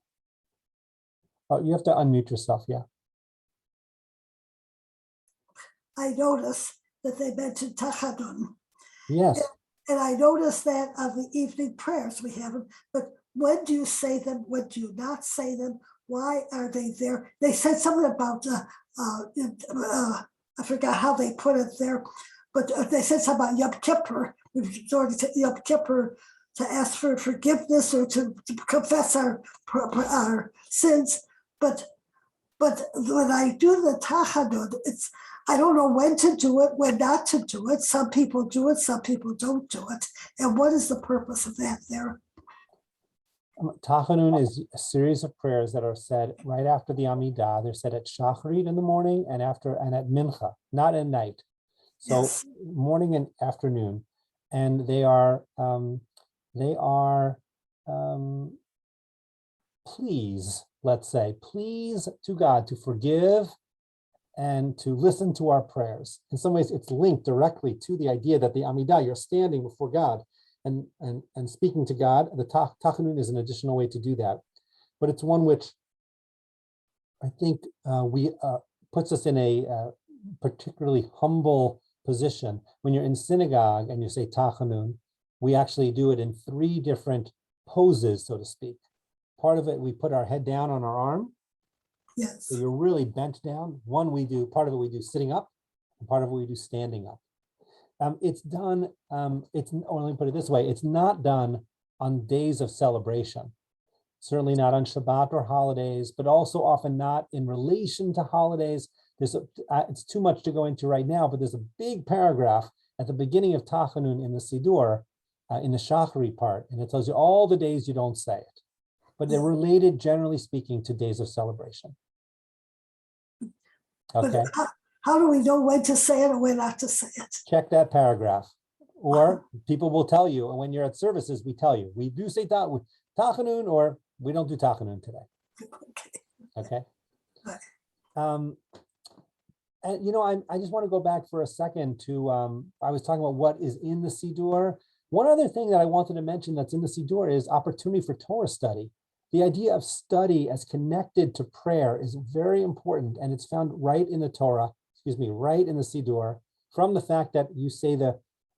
Oh, you have to unmute yourself, yeah. I noticed that they mentioned Tachadun. Yes. And I noticed that on the evening prayers we have them, but when do you say them? When do you not say them? Why are they there? They said something about, I forgot how they put it there, but they said something about Yom Kippur. We resort to Yom Kippur to ask for forgiveness or to confess our sins. But when I do the Tachadun, I don't know when to do it, when not to do it. Some people do it, some people don't do it. And what is the purpose of that there? Tachanun is a series of prayers that are said right after the Amidah. They're said at Shacharit in the morning and at Mincha, not at night. So yes. Morning and afternoon, and they are pleas, let's say, pleas to God to forgive and to listen to our prayers. In some ways, it's linked directly to the idea that the Amidah, you're standing before God and speaking to God. The Tachanun is an additional way to do that, but it's one which I think puts us in a particularly humble position. When you're in synagogue and you say Tachanun, we actually do it in 3 different poses, so to speak. Part of it, we put our head down on our arm. Yes. So you're really bent down. Part of it we do sitting up, and part of it we do standing up. It's done, let me put it this way, it's not done on days of celebration. Certainly not on Shabbat or holidays, but also often not in relation to holidays. It's too much to go into right now, but there's a big paragraph at the beginning of Tachanun in the Siddur, in the Shachari part, and it tells you all the days you don't say it. But they're related, generally speaking, to days of celebration. Okay. But how do we know when to say it and when not to say it? Check that paragraph. Or people will tell you, and when you're at services, we tell you, we do say Tachanun, or we don't do Tachanun today. Okay. And I just want to go back for a second to, I was talking about what is in the Siddur. One other thing that I wanted to mention that's in the Siddur is opportunity for Torah study. The idea of study as connected to prayer is very important, and it's found right in the Torah, right in the Siddur, from the fact that you say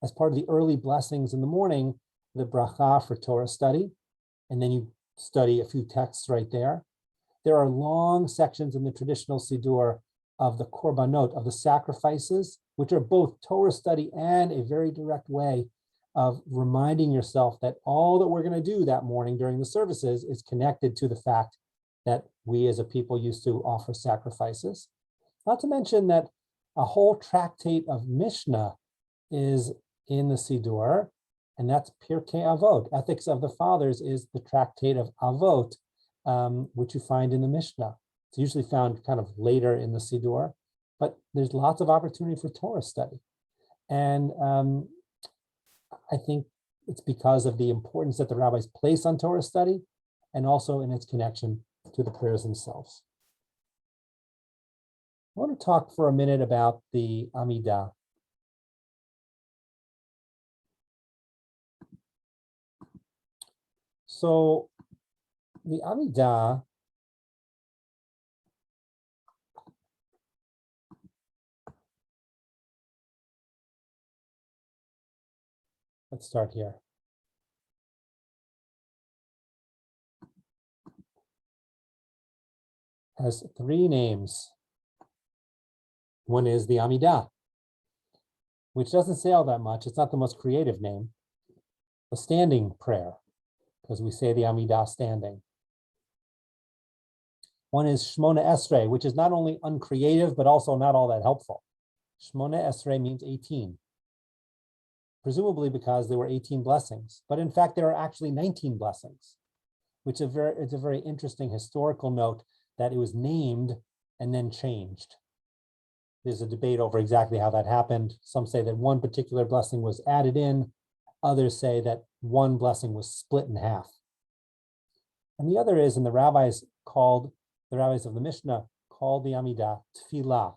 as part of the early blessings in the morning, the Bracha for Torah study, and then you study a few texts right there. There are long sections in the traditional Siddur of the Korbanot, of the sacrifices, which are both Torah study and a very direct way of reminding yourself that all that we're going to do that morning during the services is connected to the fact that we as a people used to offer sacrifices. Not to mention that a whole tractate of Mishnah is in the Siddur, and that's Pirkei Avot. Ethics of the Fathers is the tractate of Avot, which you find in the Mishnah. It's usually found kind of later in the Siddur, but there's lots of opportunity for Torah study. And I think it's because of the importance that the rabbis place on Torah study and also in its connection to the prayers themselves. I want to talk for a minute about the Amidah. So the Amidah let's start here. Has three names. One is the Amidah, which doesn't say all that much. It's not the most creative name. A standing prayer, because we say the Amidah standing. One is Shmona Esrei, which is not only uncreative, but also not all that helpful. Shmona Esrei means 18, presumably because there were 18 blessings. But in fact, there are actually 19 blessings, which is it's a very interesting historical note that it was named and then changed. There's a debate over exactly how that happened. Some say that one particular blessing was added in. Others say that one blessing was split in half. And the other is, and the rabbis of the Mishnah called the Amidah tefillah,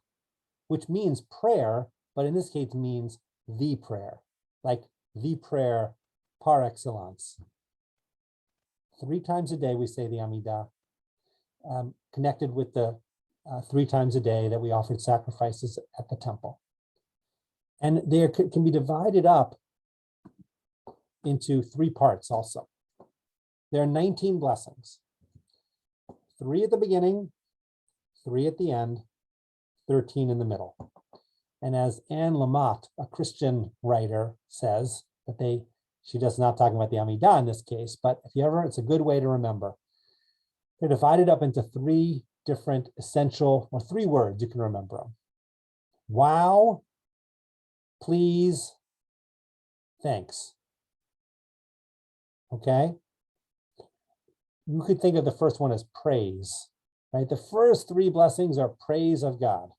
which means prayer, but in this case means the prayer, like the prayer par excellence. 3 times a day we say the Amidah, connected with the 3 times a day that we offered sacrifices at the temple. And they can be divided up into 3 parts also. There are 19 blessings. 3 at the beginning, 3 at the end, 13 in the middle. And as Anne Lamott, a Christian writer, says, that she does not talking about the Amidah in this case, but if you ever, it's a good way to remember. They're divided up into 3 different essential, or 3 words, you can remember them. Wow, please, thanks. Okay? You could think of the first one as praise, right? The first 3 blessings are praise of God.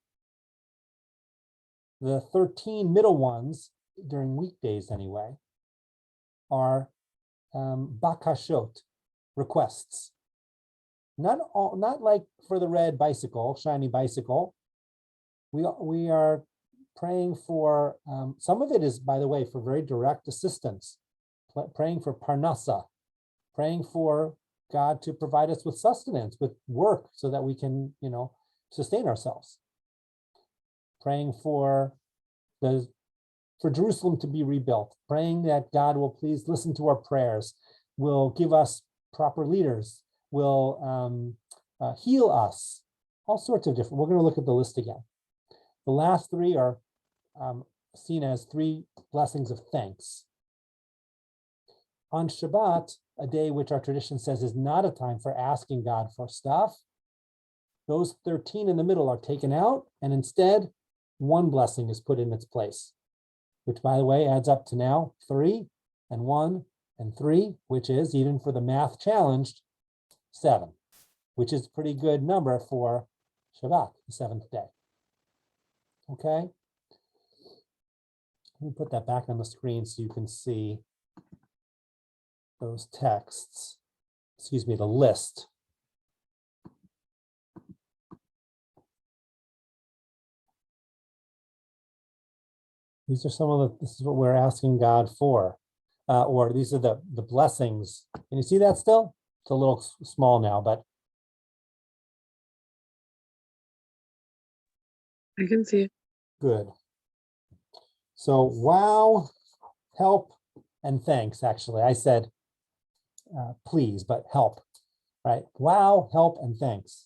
The 13 middle ones, during weekdays anyway, are bakashot, requests. Not like for the red bicycle, shiny bicycle. We are praying for, some of it is, by the way, for very direct assistance, praying for parnasa, praying for God to provide us with sustenance, with work, so that we can, sustain ourselves. Praying for Jerusalem to be rebuilt, praying that God will please listen to our prayers, will give us proper leaders, will heal us, all sorts of different. We're going to look at the list again. The last 3 are seen as 3 blessings of thanks. On Shabbat, a day which our tradition says is not a time for asking God for stuff, those 13 in the middle are taken out, and instead, 1 blessing is put in its place, which, by the way, adds up to now 3 and 1 and 3, which is, even for the math challenged, 7, which is a pretty good number for Shabbat, the 7th day. Okay? Let me put that back on the screen so you can see those texts, the list. These are some of this is what we're asking God for, or these are the blessings. Can you see that still? It's a little small now, but. I can see it. Good. So, wow, help, and thanks, actually. I said, please, but help, right? Wow, help, and thanks.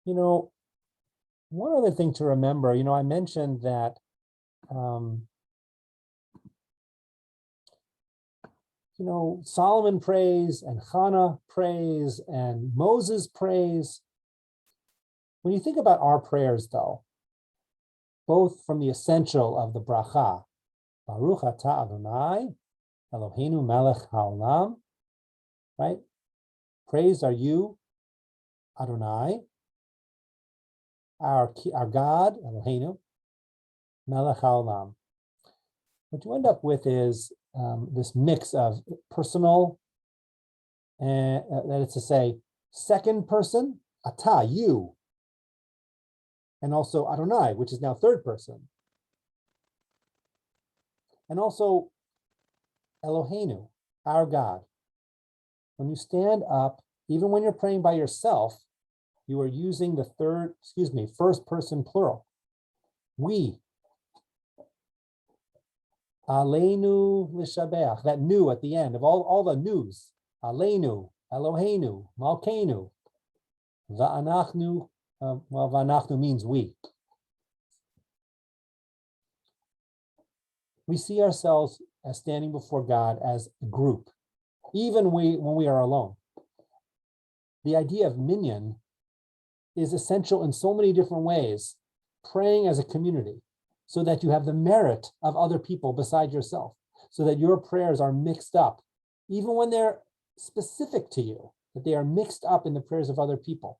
One other thing to remember, I mentioned that Solomon prays and Hannah prays and Moses prays. When you think about our prayers, though, both from the essential of the bracha, Baruch atah Adonai, Eloheinu melech haolam, right? Praised are you, Adonai, our God, Eloheinu, Melech haolam. What you end up with is this mix of personal, and that is to say, second person, ata, you, and also Adonai, which is now third person, and also Eloheinu, our God. When you stand up, even when you're praying by yourself, you are using the first person plural. We. Aleinu l'shabeach, that nu at the end of all the news. Aleinu, Eloheinu, Malkeinu. Va'anachnu, va'anachnu means we. We see ourselves as standing before God as a group, even when we are alone. The idea of minyan is essential in so many different ways, praying as a community, so that you have the merit of other people beside yourself, so that your prayers are mixed up, even when they're specific to you, that they are mixed up in the prayers of other people.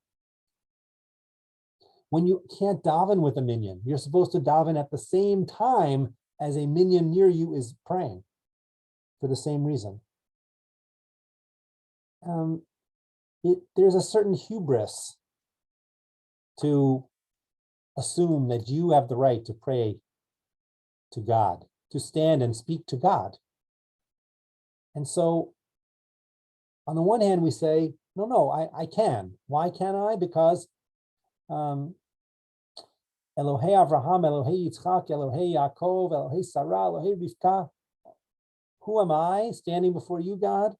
When you can't daven with a minyan, you're supposed to daven at the same time as a minyan near you is praying for the same reason. There's a certain hubris to assume that you have the right to pray to God, to stand and speak to God. And so, on the one hand, we say, no, I can. Why can't I? Because Elohei Avraham, Elohei Yitzchak, Elohei Yaakov, Elohei Sarah, Elohei Rivka. Who am I standing before you, God?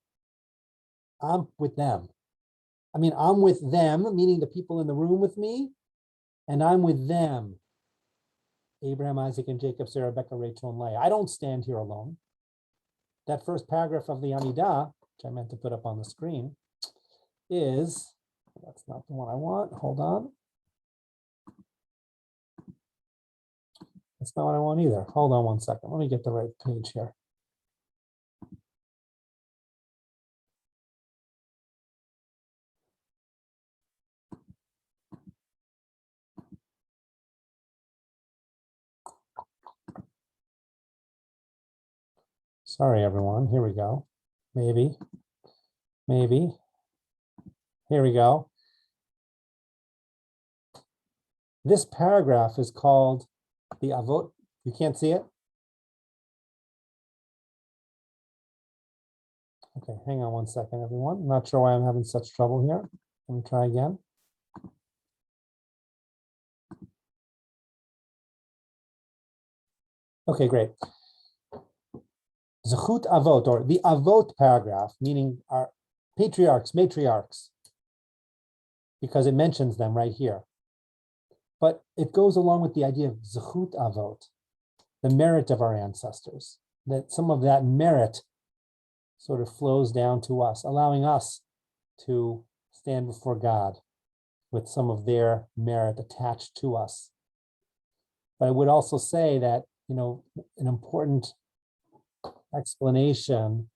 I'm with them. I mean, I'm with them, meaning the people in the room with me, and I'm with them. Abraham, Isaac, and Jacob, Sarah, Rebecca, Rachel, and Leah. I don't stand here alone. That first paragraph of the Amidah, which I meant to put up on the screen, is, that's not the one I want, hold on. That's not what I want either. Hold on one second. Let me get the right page here. Sorry, everyone. Here we go. Maybe. Here we go. This paragraph is called the Avot. You can't see it? Okay, hang on one second, everyone. I'm not sure why I'm having such trouble here. Let me try again. Okay, great. Zechut Avot, or the Avot paragraph, meaning our patriarchs, matriarchs, because it mentions them right here. But it goes along with the idea of Zechut Avot, the merit of our ancestors, that some of that merit sort of flows down to us, allowing us to stand before God with some of their merit attached to us. But I would also say that, an important explanation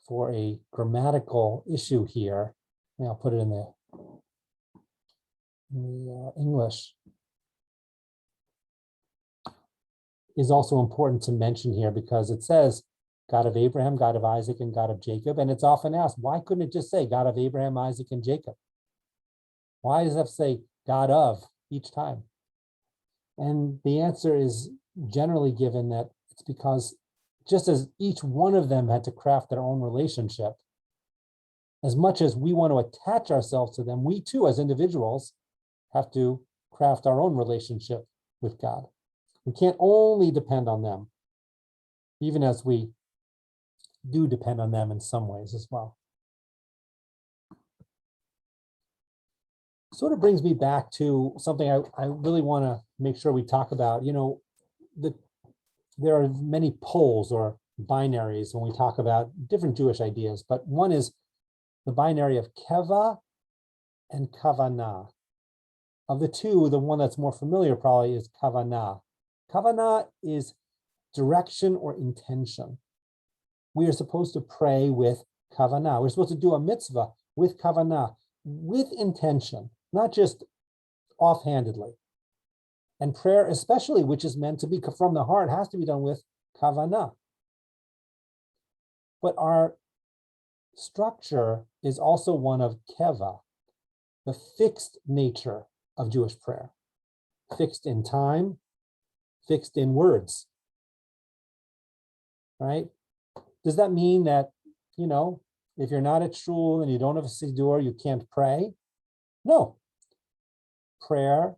for a grammatical issue here, and I'll put it in the English, is also important to mention here, because it says God of Abraham, God of Isaac, and God of Jacob. And it's often asked, why couldn't it just say God of Abraham, Isaac, and Jacob? Why does it have to say God of each time? And the answer is generally given that it's because just as each one of them had to craft their own relationship, as much as we want to attach ourselves to them, we too, as individuals, have to craft our own relationship with God. We can't only depend on them, even as we do depend on them in some ways as well. Sort of brings me back to something I really want to make sure we talk about. There are many poles or binaries when we talk about different Jewish ideas, but one is the binary of keva and kavanah. Of the two, the one that's more familiar probably is kavanah. Kavanah is direction or intention. We are supposed to pray with kavanah. We're supposed to do a mitzvah with kavanah, with intention, not just offhandedly. And prayer, especially, which is meant to be from the heart, has to be done with kavanah. But our structure is also one of keva, the fixed nature of Jewish prayer, fixed in time, fixed in words, right? Does that mean that, if you're not at shul and you don't have a Siddur, you can't pray? No. Prayer,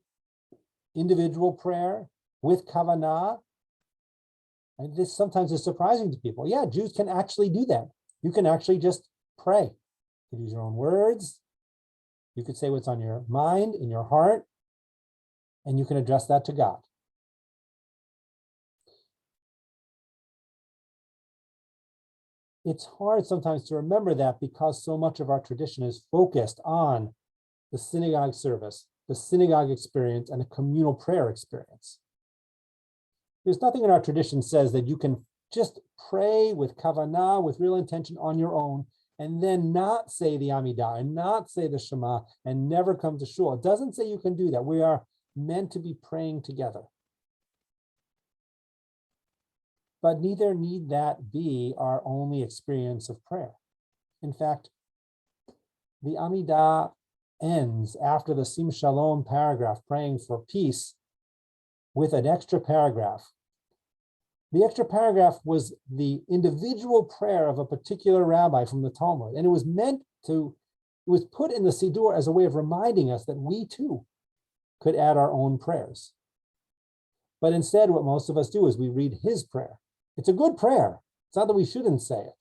individual prayer with kavanah, and this sometimes is surprising to people. Yeah, Jews can actually do that. You can actually just pray. You could use your own words. You could say what's on your mind, in your heart, and you can address that to God. It's hard sometimes to remember that because so much of our tradition is focused on the synagogue service, the synagogue experience, and the communal prayer experience. There's nothing in our tradition says that you can just pray with kavanah, with real intention on your own, and then not say the Amidah and not say the Shema and never come to shul. It doesn't say you can do that. We are meant to be praying together. But neither need that be our only experience of prayer. In fact, the Amidah ends after the Sim Shalom paragraph, praying for peace, with an extra paragraph. The extra paragraph was the individual prayer of a particular rabbi from the Talmud, and it was put in the Siddur as a way of reminding us that we too could add our own prayers. But instead, what most of us do is we read his prayer. It's a good prayer. It's not that we shouldn't say it,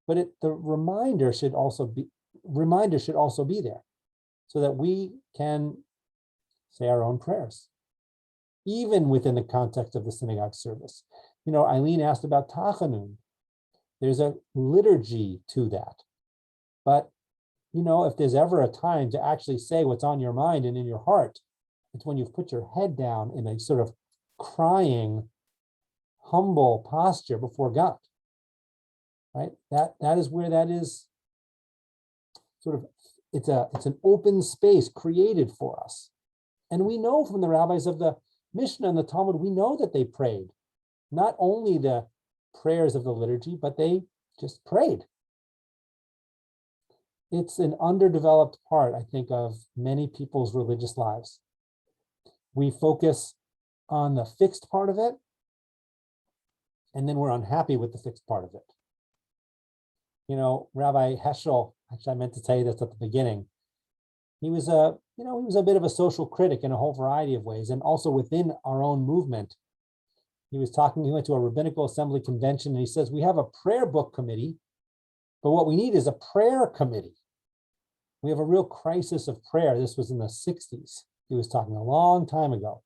but the reminder should also be there so that we can say our own prayers, even within the context of the synagogue service. Eileen asked about Tachanun. There's a liturgy to that. But, if there's ever a time to actually say what's on your mind and in your heart, it's when you've put your head down in a sort of crying, humble posture before God, right? That is where that is sort of, it's an open space created for us. And we know from the rabbis of the Mishnah and the Talmud, we know that they prayed, not only the prayers of the liturgy, but they just prayed. It's an underdeveloped part, I think, of many people's religious lives. We focus on the fixed part of it, and then we're unhappy with the fixed part of it. Rabbi Heschel, actually, I meant to tell you this at the beginning. He was a bit of a social critic in a whole variety of ways, and also within our own movement. He went to a rabbinical assembly convention, and he says, we have a prayer book committee, but what we need is a prayer committee. We have a real crisis of prayer. This was in the 60s. He was talking a long time ago,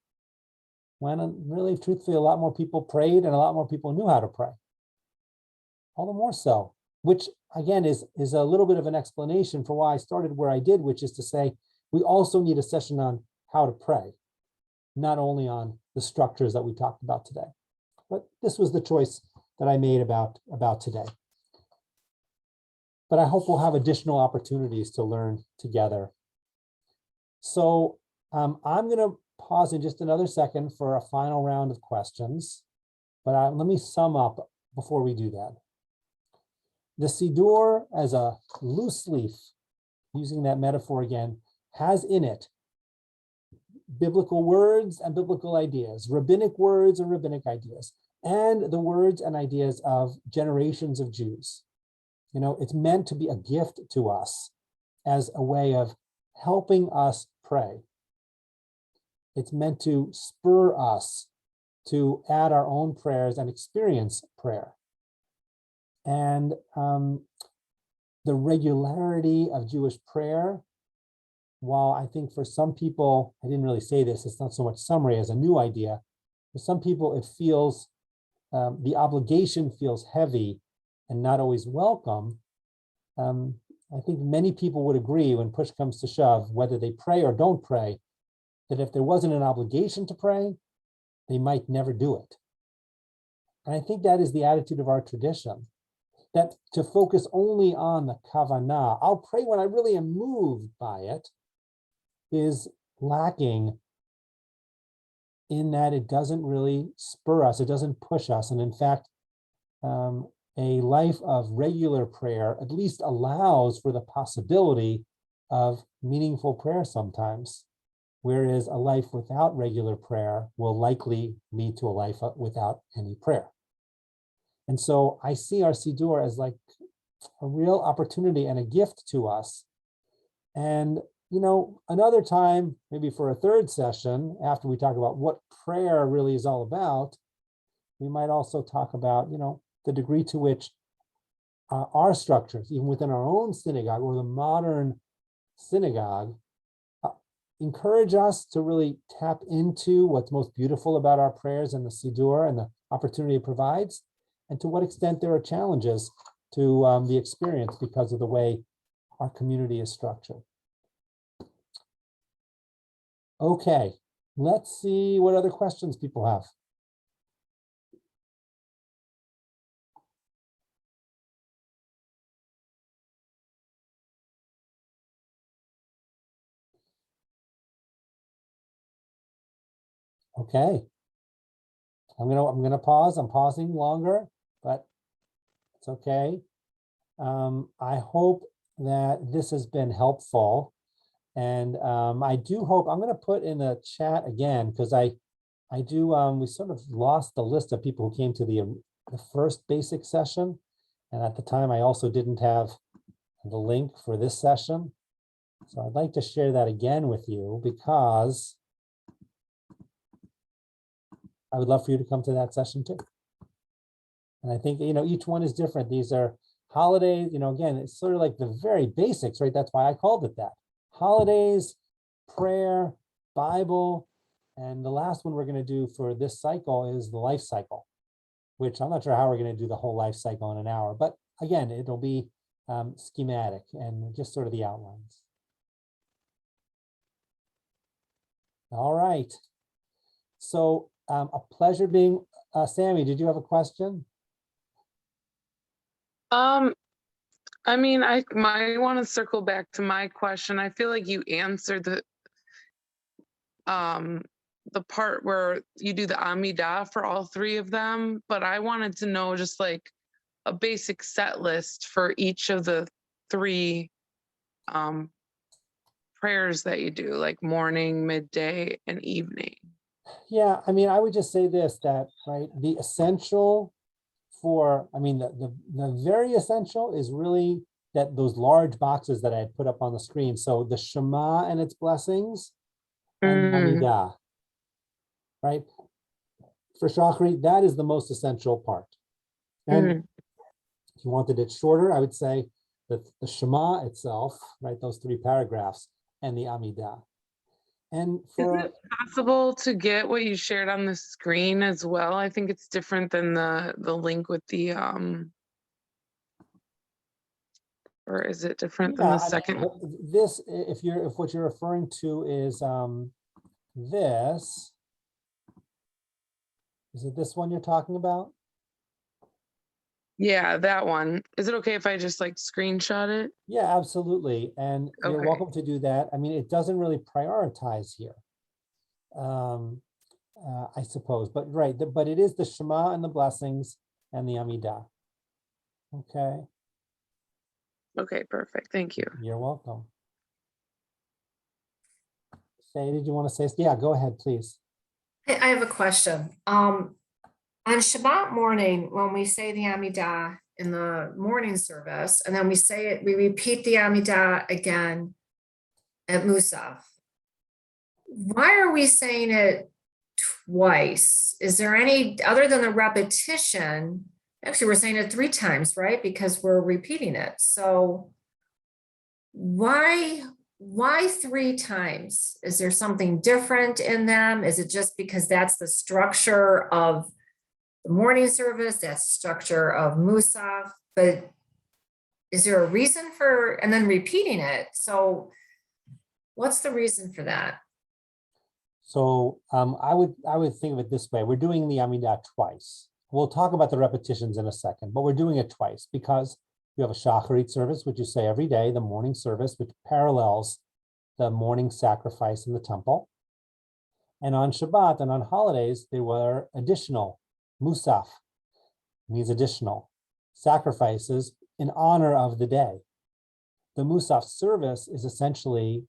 when really, truthfully, a lot more people prayed and a lot more people knew how to pray. All the more so, which again is a little bit of an explanation for why I started where I did, which is to say, we also need a session on how to pray, not only on the structures that we talked about today. But this was the choice that I made about today. But I hope we'll have additional opportunities to learn together. So I'm going to pause in just another second for a final round of questions, but let me sum up before we do that. The Siddur, as a loose leaf, using that metaphor again, has in it biblical words and biblical ideas, rabbinic words and rabbinic ideas, and the words and ideas of generations of Jews. It's meant to be a gift to us as a way of helping us pray. It's meant to spur us to add our own prayers and experience prayer. And the regularity of Jewish prayer, while I think for some people, I didn't really say this, it's not so much summary as a new idea. For some people, it feels, the obligation feels heavy and not always welcome. I think many people would agree when push comes to shove, whether they pray or don't pray, that if there wasn't an obligation to pray, they might never do it. And I think that is the attitude of our tradition, that to focus only on the kavanah, I'll pray when I really am moved by it, is lacking in that it doesn't really spur us, it doesn't push us. And in fact, a life of regular prayer at least allows for the possibility of meaningful prayer sometimes, whereas a life without regular prayer will likely lead to a life without any prayer. And so I see our Siddur as like a real opportunity and a gift to us. And, you know, another time, maybe for a third session, after we talk about what prayer really is all about, we might also talk about, you know, the degree to which our structures, even within our own synagogue or the modern synagogue, encourage us to really tap into what's most beautiful about our prayers and the Siddur and the opportunity it provides, and to what extent there are challenges to the experience because of the way our community is structured. Okay, let's see what other questions people have. Okay, I'm gonna pause. I'm pausing longer, but it's okay. I hope that this has been helpful, and I do hope I'm gonna put in the chat again because I do. We sort of lost the list of people who came to the first basic session, and at the time I also didn't have the link for this session, so I'd like to share that again with you because I would love for you to come to that session too. And I think, you know, each one is different. These are holidays, you know, again, it's sort of like the very basics, right? That's why I called it that. Holidays, prayer, Bible, and the last one we're going to do for this cycle is the life cycle, which I'm not sure how we're going to do the whole life cycle in an hour, but again, it'll be schematic and just sort of the outlines. All right. So a pleasure being, Sammy, did you have a question? I mean, I might want to circle back to my question. I feel like you answered the part where you do the Amidah for all three of them, but I wanted to know just like a basic set list for each of the three prayers that you do, like morning, midday, and evening. Yeah, I mean, I would just say this, that, right, the essential for, I mean, the very essential is really that those large boxes that I had put up on the screen. So the Shema and its blessings and Amidah, right? For Shachri, that is the most essential part. And if you wanted it shorter, I would say that the Shema itself, right, those three paragraphs, and the Amidah. And for, is it possible to get what you shared on the screen as well? I think it's different than the link with the or is it different than the second? This, if what you're referring to is this, is it this one you're talking about? Yeah, that one. Is it okay if I just like screenshot it? Yeah, absolutely. And you're welcome to do that. I mean, it doesn't really prioritize here, I suppose, but right, but it is the Shema and the blessings and the Amidah. Okay. Okay, perfect. Thank you. You're welcome. Faye, did you want to say? Yeah, go ahead, please. I have a question. On Shabbat morning, when we say the Amidah in the morning service, and then we say it, we repeat the Amidah again at Musaf. Why are we saying it twice? Is there any, other than the repetition? Actually, we're saying it 3 times, right? Because we're repeating it. So why 3 times? Is there something different in them? Is it just because that's the structure of the morning service, that's the structure of Musaf? But is there a reason for, and then repeating it? So what's the reason for that? So I would think of it this way. We're doing the Amidah twice. We'll talk about the repetitions in a second, but we're doing it twice because you have a Shacharit service, which you say every day, the morning service, which parallels the morning sacrifice in the temple. And on Shabbat and on holidays, there were additional musaf, means additional sacrifices in honor of the day. The musaf service is essentially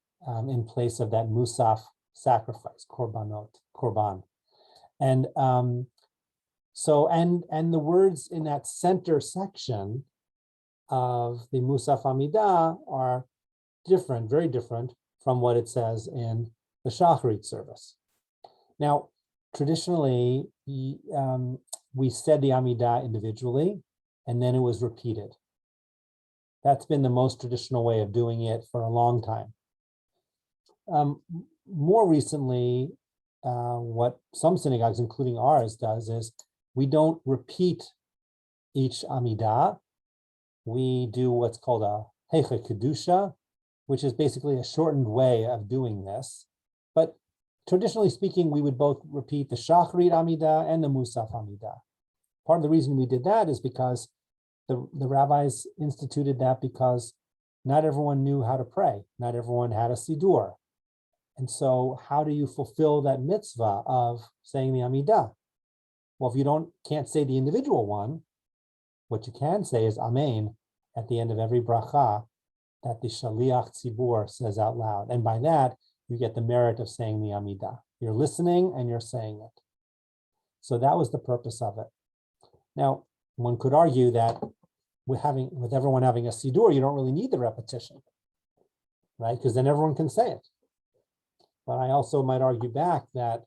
in place of that musaf sacrifice, korban. And and the words in that center section of the Musaf Amidah are different, very different from what it says in the Shacharit service. Now, traditionally, we said the Amidah individually, and then it was repeated. That's been the most traditional way of doing it for a long time. More recently, what some synagogues, including ours, does is we don't repeat each Amidah. We do what's called a Heicha Kedusha, which is basically a shortened way of doing this. But traditionally speaking, we would both repeat the Shacharit Amidah and the Musaf Amidah. Part of the reason we did that is because the rabbis instituted that because not everyone knew how to pray. Not everyone had a Siddur. And so how do you fulfill that mitzvah of saying the Amidah? Well, if you can't say the individual one, what you can say is Amen at the end of every bracha that the Shaliach Tzibur says out loud. And by that, you get the merit of saying the Amidah. You're listening and you're saying it. So that was the purpose of it. Now, one could argue that with everyone having a Siddur, you don't really need the repetition, right? Because then everyone can say it. But I also might argue back that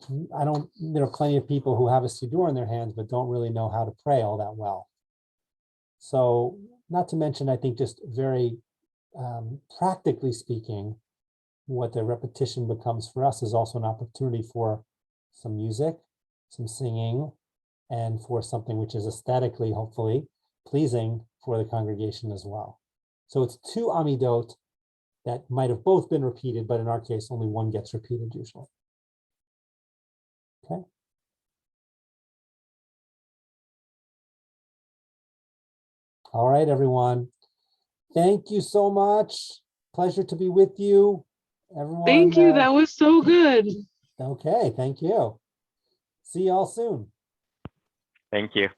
there are plenty of people who have a Siddur in their hands, but don't really know how to pray all that well. So not to mention, I think just very practically speaking, what the repetition becomes for us is also an opportunity for some music, some singing, and for something which is aesthetically, hopefully, pleasing for the congregation as well. So it's two Amidot that might have both been repeated, but in our case, only one gets repeated usually. Okay. All right, everyone. Thank you so much. Pleasure to be with you. Everyone. Thank you. That was so good. Okay, thank you. See y'all soon. Thank you.